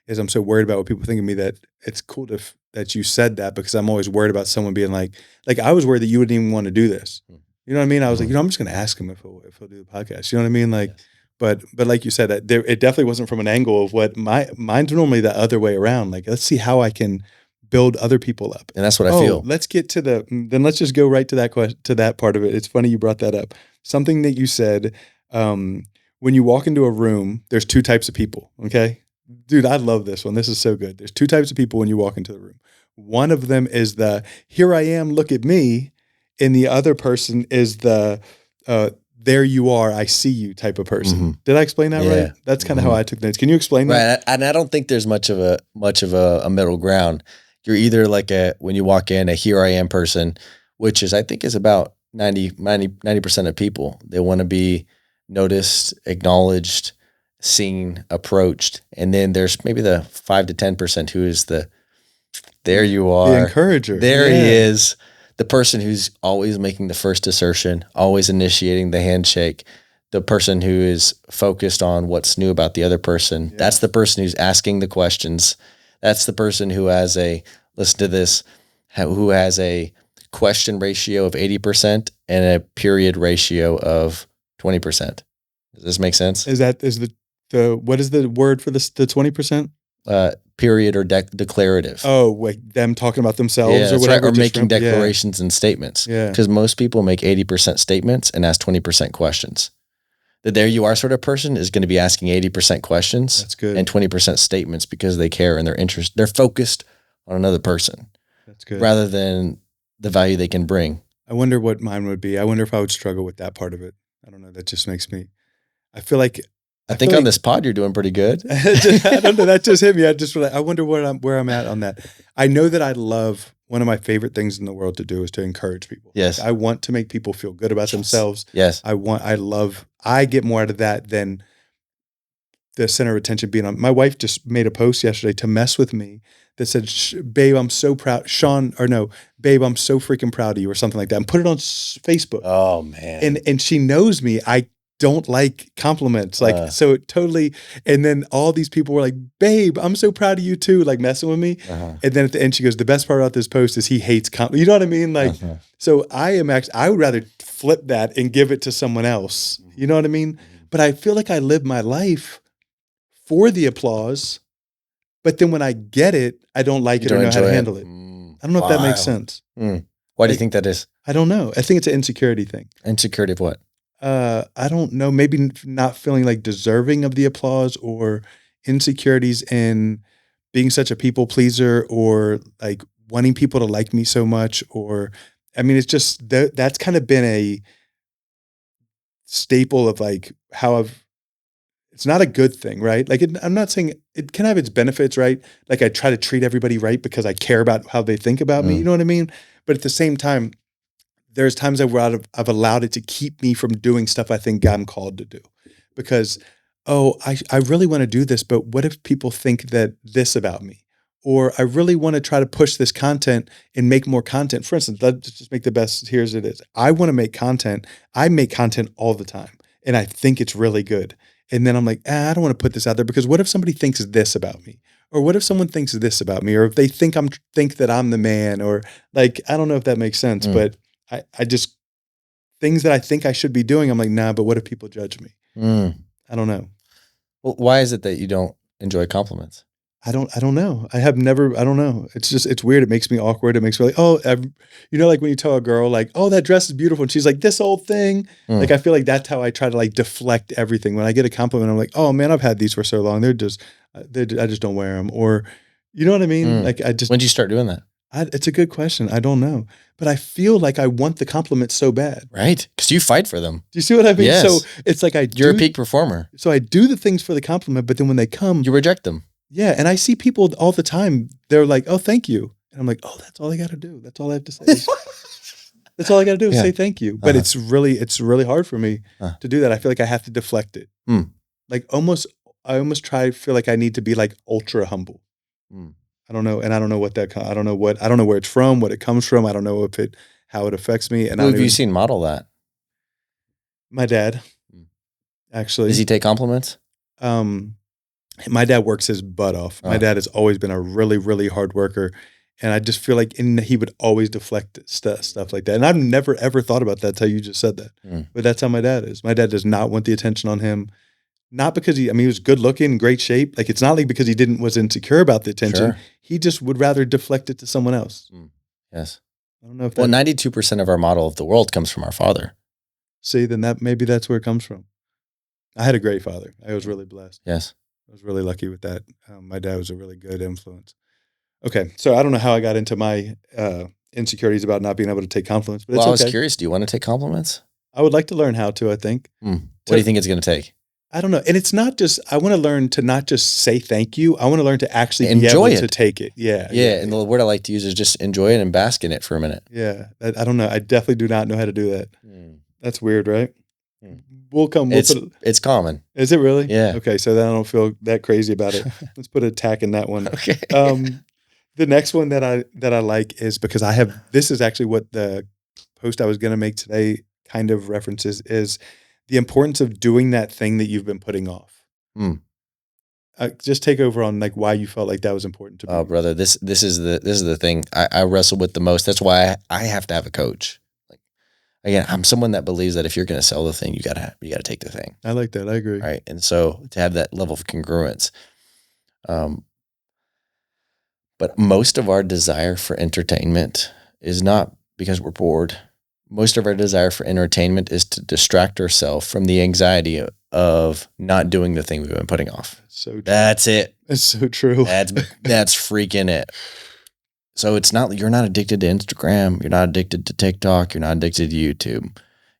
Is I'm so worried about what people think of me that it's cool that you said that, because I'm always worried about someone being like I was worried that you wouldn't even want to do this. You know what I mean? I was I'm just going to ask him if he'll do the podcast. You know what I mean? But like you said, that it definitely wasn't from an angle of what mine's normally the other way around. Like, let's see how I can build other people up. And that's what I feel. Let's get to then let's just go right to that question, to that part of it. It's funny you brought that up. Something that you said, when you walk into a room, there's two types of people. Okay, dude, I love this one. This is so good. There's two types of people when you walk into the room. One of them is the here I am, look at me, and the other person is the there you are, I see you type of person. Mm-hmm. Did I explain that right? That's kind of how I took notes. Can you explain that? Right, and I don't think there's much of a middle ground. You're either like when you walk in, a here I am person, which I think is about 90% of people. They want to be noticed, acknowledged, seen, approached. And then there's maybe the 5 to 10% who is there you are. The encourager. There he is. The person who's always making the first assertion, always initiating the handshake, the person who is focused on what's new about the other person. Yeah. That's the person who's asking the questions. That's the person who has listen to this, who has a question ratio of 80% and a period ratio of 20%. Does this make sense? Is what is the word for this, the 20%? Period or declarative. Oh, like them talking about themselves or whatever. Right. Or making declarations and statements. Yeah. Because most people make 80% statements and ask 20% questions. The there you are sort of person is going to be asking 80% questions. That's good. And 20% statements because they care and they're focused on another person. That's good. Rather than the value they can bring. I wonder what mine would be. I wonder if I would struggle with that part of it. I don't know. That just makes me, I feel like. I think on this pod, you're doing pretty good. I don't know. That just hit me. I wonder where I'm at on that. I know that I love, one of my favorite things in the world to do is to encourage people. Yes. Like, I want to make people feel good about themselves. Yes. I get more out of that than the center of attention being on. My wife just made a post yesterday to mess with me that said, babe, I'm so proud. Babe, I'm so freaking proud of you, or something like that. And put it on Facebook. Oh man. And she knows me. I don't like compliments. Like, so it totally, and then all these people were like, babe, I'm so proud of you too, like messing with me. And then at the end she goes, the best part about this post is he hates compliments. You know what I mean? Like, so I would rather flip that and give it to someone else. You know what I mean? But I feel like I live my life for the applause, but then when I get it, I don't like it or know how to handle it. I don't know if that makes sense. Why do you think that is? I don't know. I think it's an insecurity thing. Insecurity of what? I don't know, maybe not feeling like deserving of the applause, or insecurities in being such a people pleaser, or like wanting people to like me so much, or, I mean, it's just that's kind of been a staple of like how it's not a good thing, right? Like, I'm not saying it can have its benefits, right? Like, I try to treat everybody right because I care about how they think about me, you know what I mean? But at the same time, there's times I've allowed it to keep me from doing stuff I think I'm called to do, because, I really want to do this, but what if people think that this about me? Or I really want to try to push this content and make more content. For instance, let's just make the best. Here's it is. I want to make content. I make content all the time, and I think it's really good. And then I'm like, I don't want to put this out there because what if somebody thinks this about me? Or what if someone thinks this about me? Or if they think that I'm the man, or like, I don't know if that makes sense, but I just, things that I think I should be doing, I'm like, nah, but what if people judge me? I don't know. Well, why is it that you don't enjoy compliments? I don't know. I don't know. It's weird. It makes me awkward. It makes me like, like when you tell a girl like, oh, that dress is beautiful. And she's like, this old thing. Like, I feel like that's how I try to like deflect everything. When I get a compliment, I'm like, oh man, I've had these for so long. I just don't wear them. Or, you know what I mean? Like, when did you start doing that? It's a good question. I don't know, but I feel like I want the compliment so bad. Right. Because you fight for them. Do you see what I mean? Yes. So it's like you're a peak performer. So I do the things for the compliment, but then when they come, you reject them. Yeah. And I see people all the time. They're like, oh, thank you. And I'm like, oh, that's all I got to do. That's all I have to say. That's all I got to do is say thank you. But it's really hard for me to do that. I feel like I have to deflect it. Like I almost feel like I need to be like ultra humble. I don't know. And I don't know I don't know where it's from, what it comes from. I don't know how it affects me. And who have you seen model that? My dad, actually. Does he take compliments? My dad works his butt off. My dad has always been a really, really hard worker. And I just feel like he would always deflect stuff like that. And I've never, ever thought about that until you just said that. But that's how my dad is. My dad does not want the attention on him. Not because he was good looking, great shape. Like, it's not like because he was insecure about the attention. Sure. He just would rather deflect it to someone else. Yes. I don't know if Well, 92% of our model of the world comes from our father. See, then maybe that's where it comes from. I had a great father. I was really blessed. Yes. I was really lucky with that. My dad was a really good influence. Okay. So I don't know how I got into my insecurities about not being able to take compliments, but it's I was okay. curious. Do you want to take compliments? I would like to learn how to, I think. What do you think it's going to take? I don't know. And it's not just, I want to learn to not just say thank you. I want to learn to actually enjoy be able it. to take it. Yeah. And the word I like to use is just enjoy it and bask in it for a minute. Yeah. I don't know. I definitely do not know how to do that. That's weird, right? It's common. Is it really? Yeah. Okay. So then I don't feel that crazy about it. Let's put a tack in that one. Okay. The next one that I like is because this is actually what the post I was going to make today kind of references is the importance of doing that thing that you've been putting off. Just take over on like why you felt like that was important to me. Oh, brother, this is the thing I wrestle with the most. That's why I have to have a coach. Like, again, I'm someone that believes that if you're going to sell the thing, you gotta take the thing. I like that. I agree. Right, and so to have that level of congruence, but most of our desire for entertainment is not because we're bored. Most of our desire for entertainment is to distract ourselves from the anxiety of not doing the thing we've been putting off. So true. That's it. It's so true. That's freaking it. So it's not, you're not addicted to Instagram. You're not addicted to TikTok. You're not addicted to YouTube.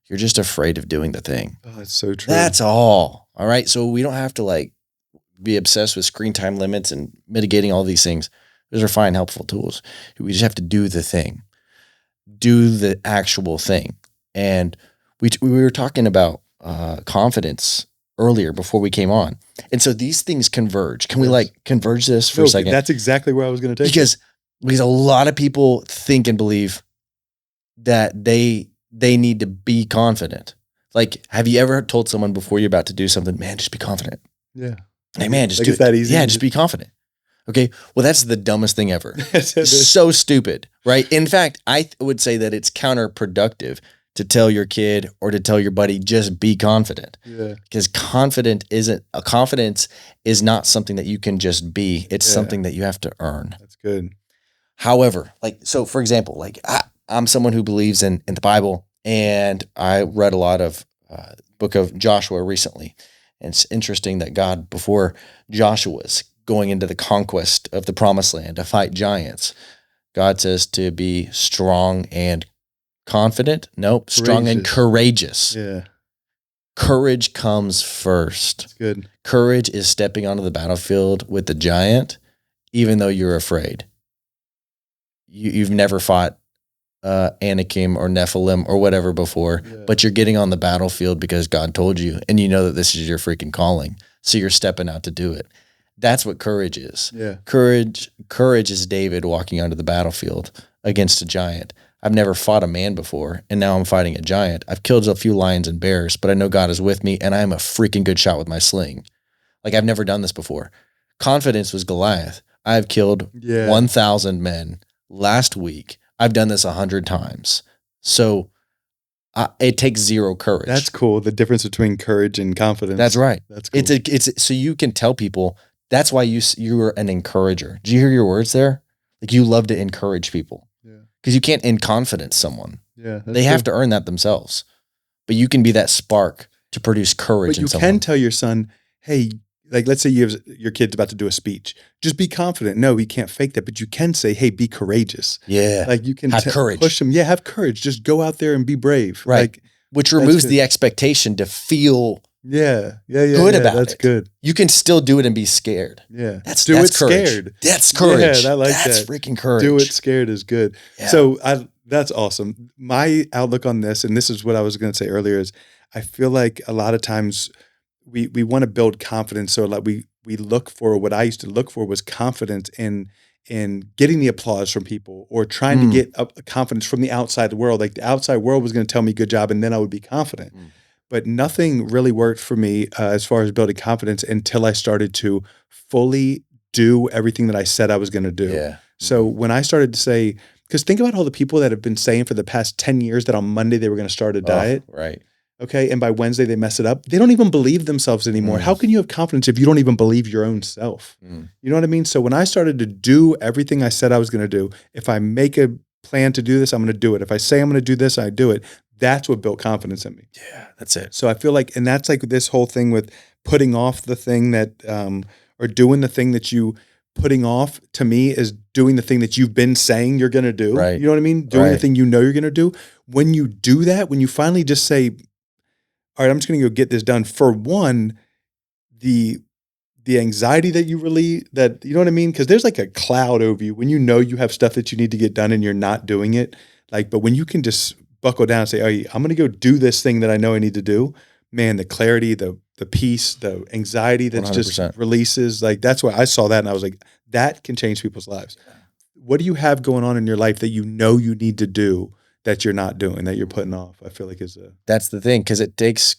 You're just afraid of doing the thing. Oh, that's so true. That's all. All right. So we don't have to like be obsessed with screen time limits and mitigating all these things. Those are fine, helpful tools. We just have to do the thing. Do the actual thing. And we were talking about confidence earlier before we came on. And so these things converge. Can we like converge this for a second? That's exactly where I was going to take because a lot of people think and believe that they need to be confident. Like, have you ever told someone before you're about to do something, man, just be confident? Yeah. Hey, man, just like do it's that easy. Yeah, just be confident. Okay. Well, that's the dumbest thing ever. It's so stupid, right? In fact, I would say that it's counterproductive to tell your kid or to tell your buddy, just be confident. Yeah. Because confidence is not something that you can just be. It's something that you have to earn. That's good. However, like, so for example, like I'm someone who believes in the Bible, and I read a lot of book of Joshua recently. And it's interesting that God, before Joshua's going into the conquest of the promised land to fight giants, God says to be strong and confident. Nope. Strong and courageous. Yeah. Courage comes first. That's good. Courage is stepping onto the battlefield with the giant, even though you're afraid. You've never fought Anakim or Nephilim or whatever before, but you're getting on the battlefield because God told you, and you know that this is your freaking calling. So you're stepping out to do it. That's what courage is. Yeah. Courage is David walking onto the battlefield against a giant. I've never fought a man before, and now I'm fighting a giant. I've killed a few lions and bears, but I know God is with me, and I'm a freaking good shot with my sling. Like, I've never done this before. Confidence was Goliath. I've killed 1,000 men last week. I've done this 100 times. So it takes zero courage. That's cool. The difference between courage and confidence. That's right. That's cool. It's so you can tell people. That's why you are an encourager. Did you hear your words there? Like, you love to encourage people. Yeah. Because you can't in confidence someone. Yeah. They have to earn that themselves. But you can be that spark to produce courage in someone. But you can tell your son, hey, like, let's say your kid's about to do a speech. Just be confident. No, he can't fake that. But you can say, hey, be courageous. Yeah. Like, you can have courage. Push him. Yeah, have courage. Just go out there and be brave. Right. Like, which removes the expectation to feel good about it. That's good. You can still do it and be scared. Yeah. That's courage. Scared. That's courage. Yeah, I like that's that. Freaking courage. Do it scared is good. Yeah. So that's awesome. My outlook on this, and this is what I was going to say earlier, is I feel like a lot of times we want to build confidence. So like we look for, what I used to look for was confidence in getting the applause from people, or trying to get a confidence from the outside world. Like, the outside world was going to tell me good job, and then I would be confident. But nothing really worked for me as far as building confidence until I started to fully do everything that I said I was going to do. Yeah. So when I started to say, because think about all the people that have been saying for the past 10 years that on Monday they were going to start a diet. Right. Okay. And by Wednesday, they mess it up. They don't even believe themselves anymore. How can you have confidence if you don't even believe your own self? You know what I mean? So when I started to do everything I said I was going to do, if I make a plan to do this, I'm going to do it. If I say I'm going to do this, I do it. That's what built confidence in me. Yeah, that's it. So I feel like, and that's like this whole thing with putting off the thing that, or doing the thing that you putting off, to me, is doing the thing that you've been saying you're going to do. Right. You know what I mean? Doing the Right. thing you know you're going to do. When you do that, when you finally just say, all right, I'm just going to go get this done. For one, the anxiety that you relieve, that, you know what I mean? Because there's like a cloud over you when you know you have stuff that you need to get done and you're not doing it. Like, but when you can just buckle down and say, "Oh, I'm going to go do this thing that I know I need to do," man, the clarity, the peace, the anxiety that's 100%. just releases. Like, that's why I saw that and I was like, that can change people's lives. What do you have going on in your life that you know you need to do that you're not doing, that you're putting off? I feel like is a That's the thing, because it takes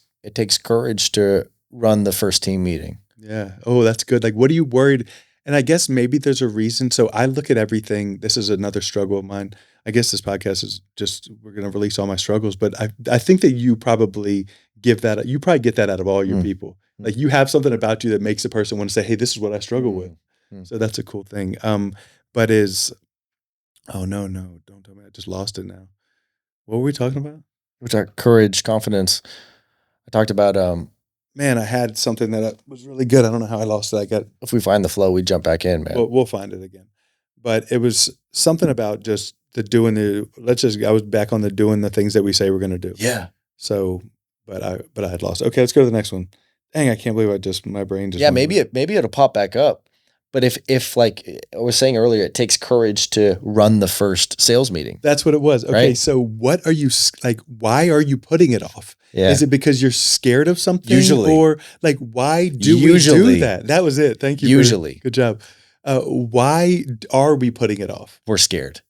courage to run the first team meeting. Yeah. Oh, that's good. Like, what are you worried? And I guess maybe there's a reason. So I look at everything. This is another struggle of mine. I guess this podcast is just, we're going to release all my struggles, but I think that you probably get that out of all your people. Like, you have something about you that makes a person want to say, "Hey, this is what I struggle with." So that's a cool thing. But oh no, don't tell me. I just lost it now. What were we talking about? Which are courage, confidence. I talked about, Man, I had something that was really good. I don't know how I lost it. if we find the flow, we jump back in, man. We'll find it again. But it was something about just I was back on the doing the things that we say we're going to do. Yeah. So, but I had lost. Okay, let's go to the next one. Dang, I can't believe my brain just. Yeah, maybe it'll pop back up. But if like I was saying earlier, it takes courage to run the first sales meeting. That's what it was. Okay, right? So what are you like? Why are you putting it off? Yeah. Is it because you're scared of something? Usually. Or like, why do we do that? That was it. Thank you. Usually. Good job. Why are we putting it off? We're scared.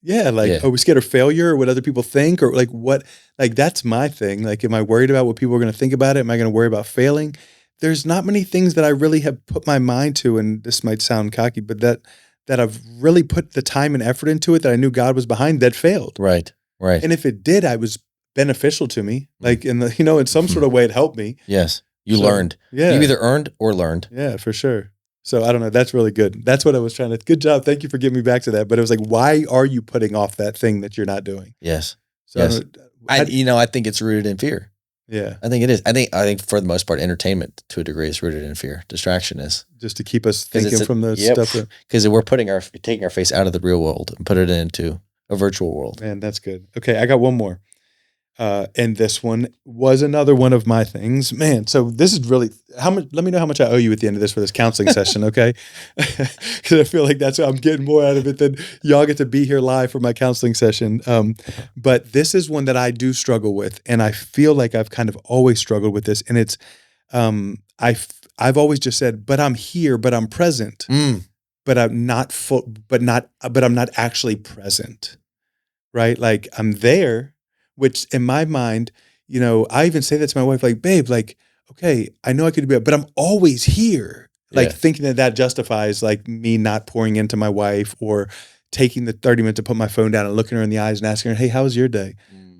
Yeah. Like, are we scared of failure or what other people think? Or like what, like, that's my thing. Like, am I worried about what people are going to think about it? Am I going to worry about failing? There's not many things that I really have put my mind to, and this might sound cocky, but that I've really put the time and effort into it, that I knew God was behind, that failed. Right. Right. And if it did, I was beneficial to me. Like in some sort of way it helped me. Yes. You learned. Yeah. You either earned or learned. Yeah, for sure. So I don't know. That's really good. That's what I was trying to, good job. Thank you for getting me back to that. But it was like, why are you putting off that thing that you're not doing? Yes. So yes. I think it's rooted in fear. Yeah. I think it is. I think for the most part, entertainment to a degree is rooted in fear. Distraction is. Just to keep us thinking from the stuff. Because we're taking our face out of the real world and put it into a virtual world. Man, that's good. Okay, I got one more. And this one was another one of my things. Man, so this is really, let me know how much I owe you at the end of this for this counseling session, okay? Because I feel like that's I'm getting more out of it than y'all get to be here live for my counseling session. But this is one that I do struggle with, and I feel like I've kind of always struggled with this. And it's, I've always just said, but I'm here, but I'm present, but I'm not full, but I'm not actually present, right? Like I'm there. Which in my mind, I even say that to my wife, like, babe, like, okay, I know I could be, but I'm always here. Like thinking that justifies like me not pouring into my wife or taking the 30 minutes to put my phone down and looking her in the eyes and asking her, "Hey, how was your day?"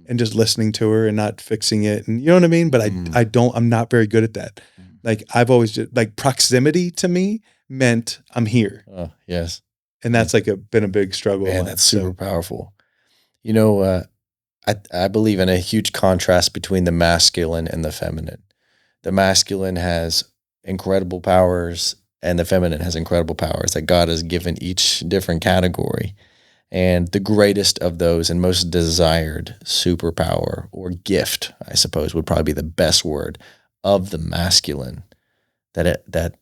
And just listening to her and not fixing it. And you know what I mean? But I'm not very good at that. Like I've always just, like, proximity to me meant I'm here. Oh, yes. And that's like been a big struggle. Man, that's super powerful. I believe in a huge contrast between the masculine and the feminine. The masculine has incredible powers and the feminine has incredible powers that God has given each different category. And the greatest of those and most desired superpower or gift, I suppose, would probably be the best word of the masculine that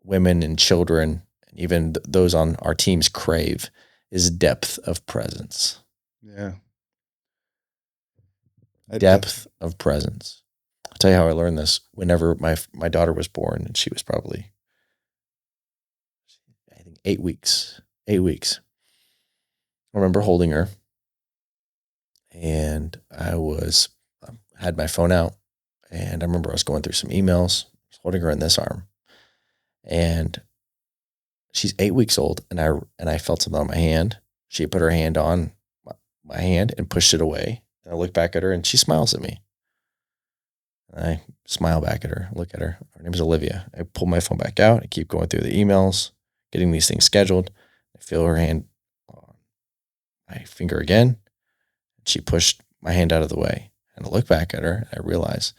women and children, and even those on our teams crave, is depth of presence. Yeah. Depth of presence. I'll tell you how I learned this. Whenever my daughter was born, and she was probably, I think, 8 weeks. 8 weeks. I remember holding her, and I had my phone out, and I remember I was going through some emails, holding her in this arm, and she's 8 weeks old, and I felt something on my hand. She put her hand on my hand and pushed it away. And I look back at her and she smiles at me. I smile back at her, look at her. Her name's Olivia. I pull my phone back out. I keep going through the emails, getting these things scheduled. I feel her hand on my finger again. She pushed my hand out of the way. And I look back at her and I realize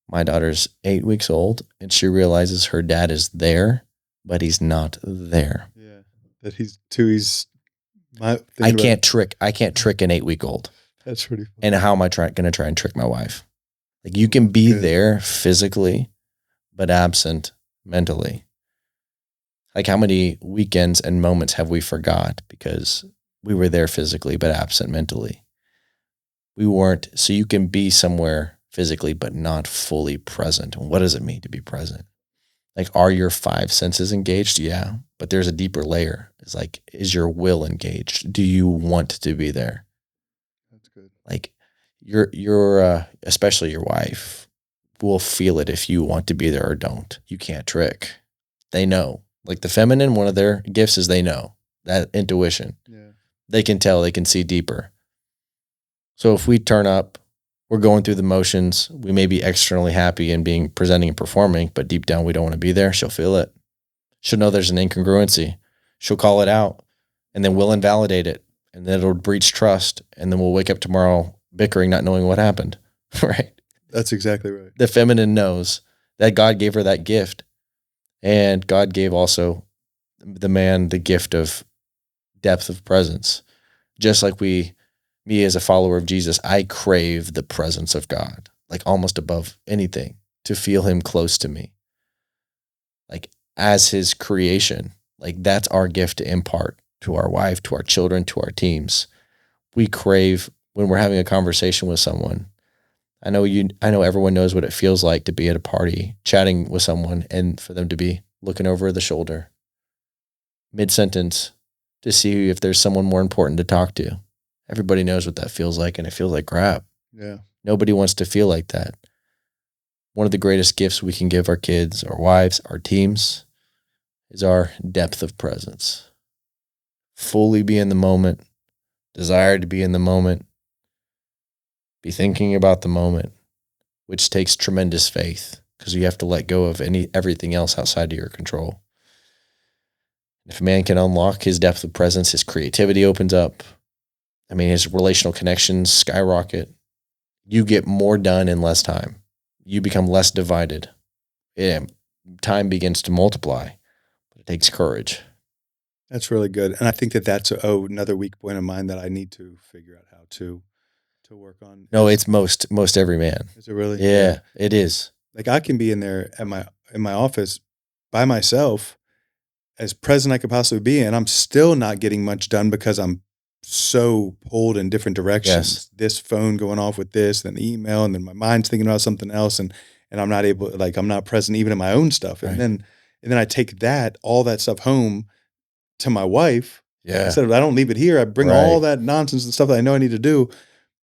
my daughter's 8 weeks old and she realizes her dad is there, but he's not there. Yeah. That he's I can't trick an 8-week-old. That's pretty funny. And how am I going to try and trick my wife? Like, you can be there physically, but absent mentally. Like, how many weekends and moments have we forgot because we were there physically, but absent mentally? We weren't. So you can be somewhere physically, but not fully present. And what does it mean to be present? Like, are your 5 senses engaged? Yeah. But there's a deeper layer. It's like, is your will engaged? Do you want to be there? That's good. Like, your especially your wife will feel it if you want to be there or don't. You can't trick. They know. Like, the feminine, one of their gifts is they know. That intuition. Yeah. They can tell, they can see deeper. So if we turn up, we're going through the motions, we may be externally happy and presenting and performing, but deep down we don't want to be there. She'll feel it. She'll know there's an incongruency. She'll call it out, and then we'll invalidate it, and then it'll breach trust, and then we'll wake up tomorrow bickering, not knowing what happened. Right? That's exactly right. The feminine knows that God gave her that gift, and God gave also the man the gift of depth of presence. Just like me as a follower of Jesus, I crave the presence of God, like almost above anything, to feel him close to me. Like, as his creation, like, that's our gift to impart to our wife, to our children, to our teams. We crave when we're having a conversation with someone. I know everyone knows what it feels like to be at a party, chatting with someone, and for them to be looking over the shoulder, mid-sentence, to see if there's someone more important to talk to. Everybody knows what that feels like, and it feels like crap. Yeah. Nobody wants to feel like that. One of the greatest gifts we can give our kids, our wives, our teams, is our depth of presence. Fully be in the moment, desire to be in the moment, be thinking about the moment, which takes tremendous faith because you have to let go of everything else outside of your control. If a man can unlock his depth of presence, his creativity opens up. I mean, his relational connections skyrocket. You get more done in less time. You become less divided. Time begins to multiply, but it takes courage. That's really good. And I think that's another weak point of mine that I need to figure out how to work on. No, it's most every man. Is it really? Yeah, it is. Like, I can be in there in my office by myself, as present I could possibly be, and I'm still not getting much done because I'm so pulled in different directions. Yes. This phone going off with this, then the email, and then my mind's thinking about something else, and I'm not able, like, I'm not present even in my own stuff. And Right. then I take all that stuff home to my wife. Yeah. Instead of, I don't leave it here. I bring all that nonsense and stuff that I know I need to do,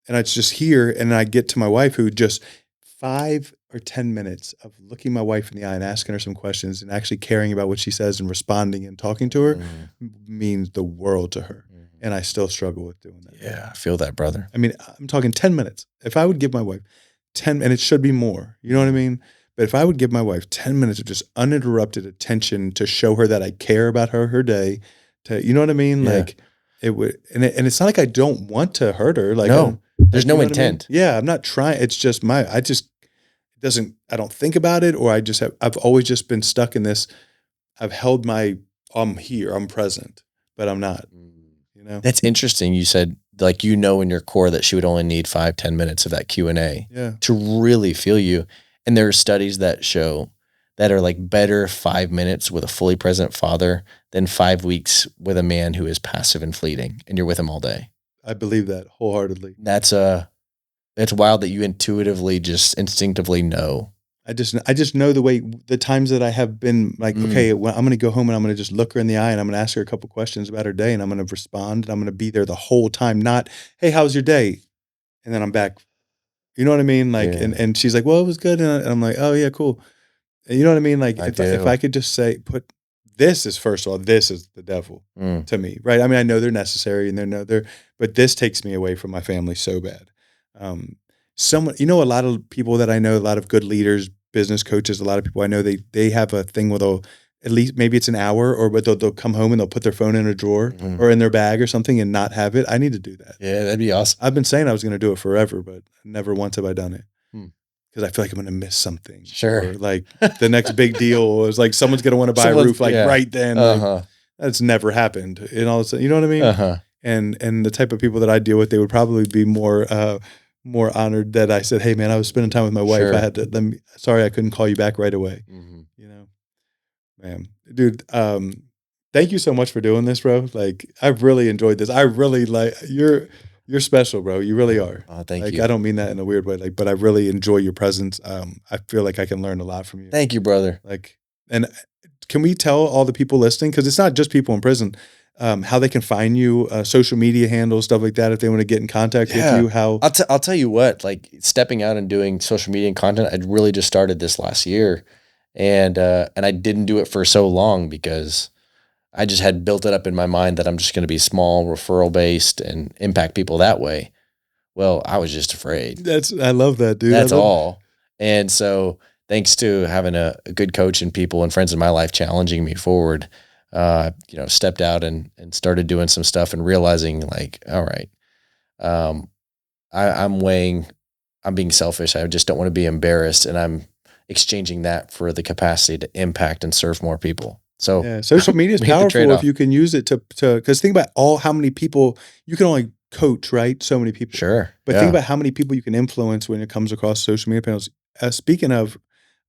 and it's just here. And I get to my wife, who just 5 or 10 minutes of looking my wife in the eye and asking her some questions and actually caring about what she says and responding and talking to her means the world to her. And I still struggle with doing that. Yeah, I feel that, brother. I mean, I'm talking 10 minutes. If I would give my wife 10, and it should be more, you know what I mean? But if I would give my wife 10 minutes of just uninterrupted attention to show her that I care about her day, you know what I mean? Yeah. Like, it would, and it's not like I don't want to hurt her. Like, no, there's no intent. I mean? Yeah, I'm not trying. It's just I don't think about it, or I've always just been stuck in this. I've held I'm here, I'm present, but I'm not, you know? That's interesting. You said, like, in your core that she would only need 5-10 minutes of that Q&A to really feel you. And there are studies that show that are like better 5 minutes with a fully present father than 5 weeks with a man who is passive and fleeting and you're with him all day. I believe that wholeheartedly. It's wild that you intuitively, just instinctively know. I just know the times that I have been like, okay, well, I'm going to go home and I'm going to just look her in the eye and I'm going to ask her a couple questions about her day, and I'm going to respond, and I'm going to be there the whole time. Not, hey, how's your day? And then I'm back. You know what I mean? Like, and she's like, well, it was good. And I'm like, oh yeah, cool. And you know what I mean? Like, if I could just say, first of all, this is the devil to me, right? I mean, I know they're necessary and but this takes me away from my family so bad. someone, a lot of people that I know, a lot of good leaders, business coaches, a lot of people I know, they have a thing where they'll, at least maybe it's an hour, or but they'll come home and they'll put their phone in a drawer Mhm. or in their bag or something and not have it. I need to do that. Yeah, that'd be awesome. I've been saying I was going to do it forever, but never once have I done it. Hmm. Because I feel like I'm going to miss something. Sure. Or like the next big deal is like someone's going to want to buy a Someone's- roof like yeah. right then. Like, Uh-huh. that's never happened. And all of a sudden, you know what I mean? Uh-huh. And the type of people that I deal with, they would probably be more honored that I said, "Hey man, I was spending time with my wife. Sure. I had to sorry I couldn't call you back right away." Mhm. Man, dude, thank you so much for doing this, bro. Like, I've really enjoyed this. I really like you're special, bro. You really are. Oh, thank Like, you. I don't mean that in a weird way, like, but I really enjoy your presence. I feel like I can learn a lot from you. Thank you, brother. Like, and can we tell all the people listening, because it's not just people in prison, how they can find you, social media handles, stuff like that, if they want to get in contact with you? How I'll tell you what, like stepping out and doing social media and content, I really just started this last year, and I didn't do it for so long because I just had built it up in my mind that I'm just going to be small, referral based, and impact people that way. Well, I was just afraid. I love that, dude. That's all. And so, thanks to having a good coach and people and friends in my life challenging me forward, stepped out and started doing some stuff and realizing like, all right, I'm being selfish. I just don't want to be embarrassed. And I'm exchanging that for the capacity to impact and serve more people. So yeah, social media is Make the powerful trade-off. if you can use it to, because think about how many people you can only coach, right? So many people. sure. But Yeah. think about how many people you can influence when it comes across social media panels. Speaking of,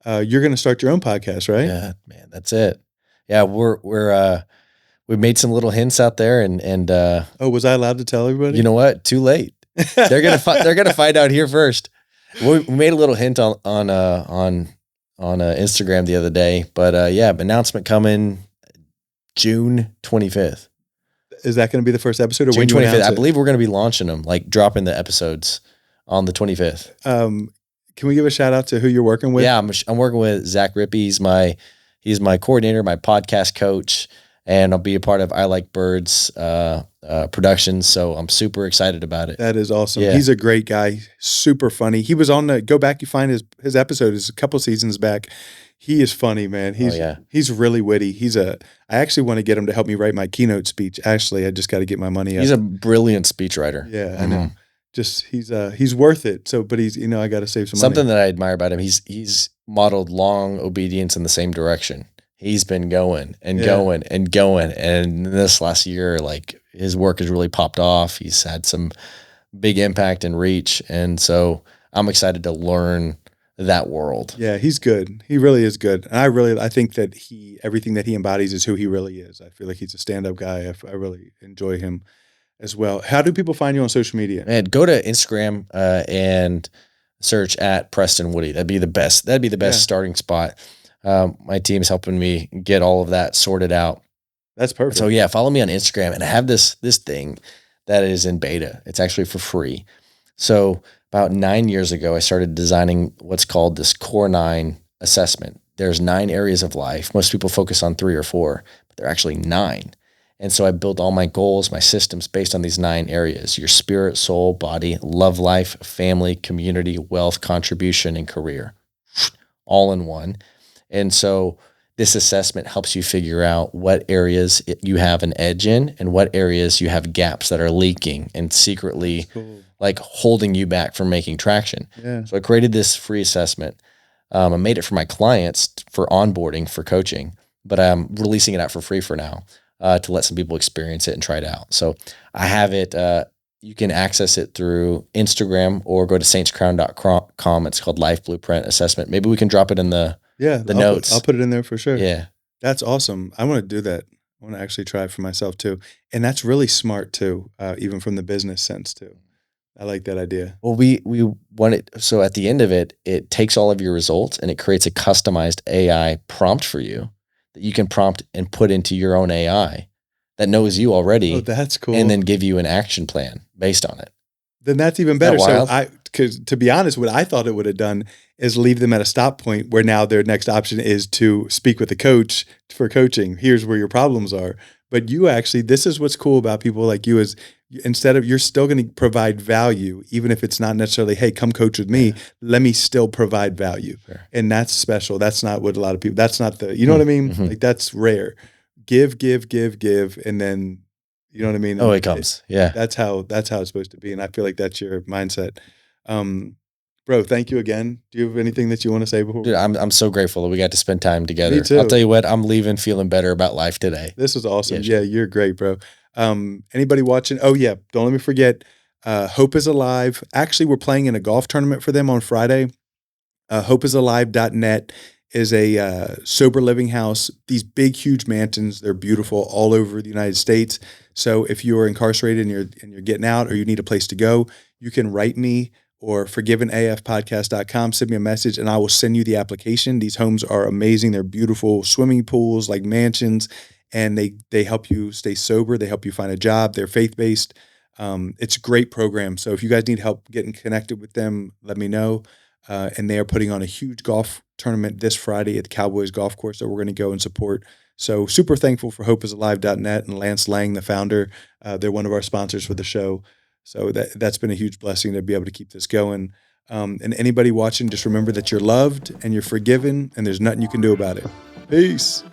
you're going to start your own podcast, right? Yeah, man, that's it. Yeah. We made some little hints out there and Oh, was I allowed to tell everybody? you know what? Too late. They're gonna find out here first. We made a little hint on Instagram the other day, but announcement coming June 25th. Is that going to be the first episode, or June when you 25th. announce I it? believe we're gonna be launching them, like dropping the episodes on the 25th. Can we give a shout out to who you're working with? Yeah, I'm working with Zach Rippey. He's my coordinator, my podcast coach, and I'll be a part of I Like Birds productions. So I'm super excited about it. That is awesome. Yeah. He's a great guy, super funny. He was on go back, you find his episode is a couple seasons back. He is funny, man. He's really witty. I actually want to get him to help me write my keynote speech. Actually, I just got to get my money up. He's a brilliant speechwriter. Yeah, I know. Just he's worth it. So, but he's I got to save some Something money. that I admire about him, he's modeled long obedience in the same direction. He's been going and going and going, and this last year, like his work has really popped off. He's had some big impact and reach, and so I'm excited to learn that world. Yeah, he's good. He really is good. And I think that everything that he embodies is who he really is. I feel like he's a stand-up guy. I really enjoy him as well. How do people find you on social media? And go to Instagram and search at Preston Woody. That'd be the best. That'd be the best starting spot. My team's helping me get all of that sorted out. That's perfect. So yeah, follow me on Instagram, and I have this thing that is in beta. It's actually for free. So about 9 years ago, I started designing what's called this Core 9 assessment. There's 9 areas of life. Most people focus on 3 or 4, but there are actually 9. And so I built all my goals, my systems based on these 9 areas: your spirit, soul, body, love life, family, community, wealth, contribution, and career, all in one. And so this assessment helps you figure out what areas you have an edge in and what areas you have gaps that are leaking and secretly like holding you back from making traction. Yeah. So I created this free assessment. I made it for my clients for onboarding, for coaching, but I'm releasing it out for free for now to let some people experience it and try it out. So I have it. You can access it through Instagram or go to saintscrown.com. It's called Life Blueprint Assessment. Maybe we can drop it in the notes. I'll put it in there for sure. Yeah. That's awesome. I want to do that. I want to actually try it for myself too. And that's really smart too, even from the business sense too. I like that idea. Well, we want it. So at the end of it, it takes all of your results and it creates a customized AI prompt for you that you can prompt and put into your own AI that knows you already. Oh, that's cool. And then give you an action plan based on it. Then that's even better. Isn't that So wild? because to be honest, what I thought it would have done is leave them at a stop point where now their next option is to speak with the coach for coaching. Here's where your problems are. But you actually, this is what's cool about people like you is instead of, you're still going to provide value, even if it's not necessarily, hey, come coach with me. Let me still provide value. Sure. And that's special. That's not what a lot of people, that's not the, you know what I mean? Mhm. Like that's rare. Give, give, give, give. And then, you know what I mean? Oh, And it comes. Yeah. that's how it's supposed to be. And I feel like that's your mindset. Um, Bro, thank you again. Do you have anything that you want to say before? Dude, I'm so grateful that we got to spend time together. too. I'll tell you what, I'm leaving feeling better about life today. This was awesome. Yeah, Yeah, you're great, bro. Anybody watching? Oh yeah, don't let me forget. Hope is Alive. Actually, we're playing in a golf tournament for them on Friday. Hopeisalive.net is a sober living house. These big, huge mansions. They're beautiful all over the United States. So if you are incarcerated and you're getting out, or you need a place to go, you can write me or forgivenafpodcast.com. Send me a message and I will send you the application. These homes are amazing. They're beautiful swimming pools, like mansions, and they help you stay sober. They help you find a job. They're faith-based. It's a great program. So if you guys need help getting connected with them, let me know. And they are putting on a huge golf tournament this Friday at the Cowboys golf course that we're going to go and support. So super thankful for hopeisalive.net and Lance Lang, the founder. They're one of our sponsors for the show. So that's been a huge blessing to be able to keep this going. And anybody watching, just remember that you're loved and you're forgiven and there's nothing you can do about it. Peace.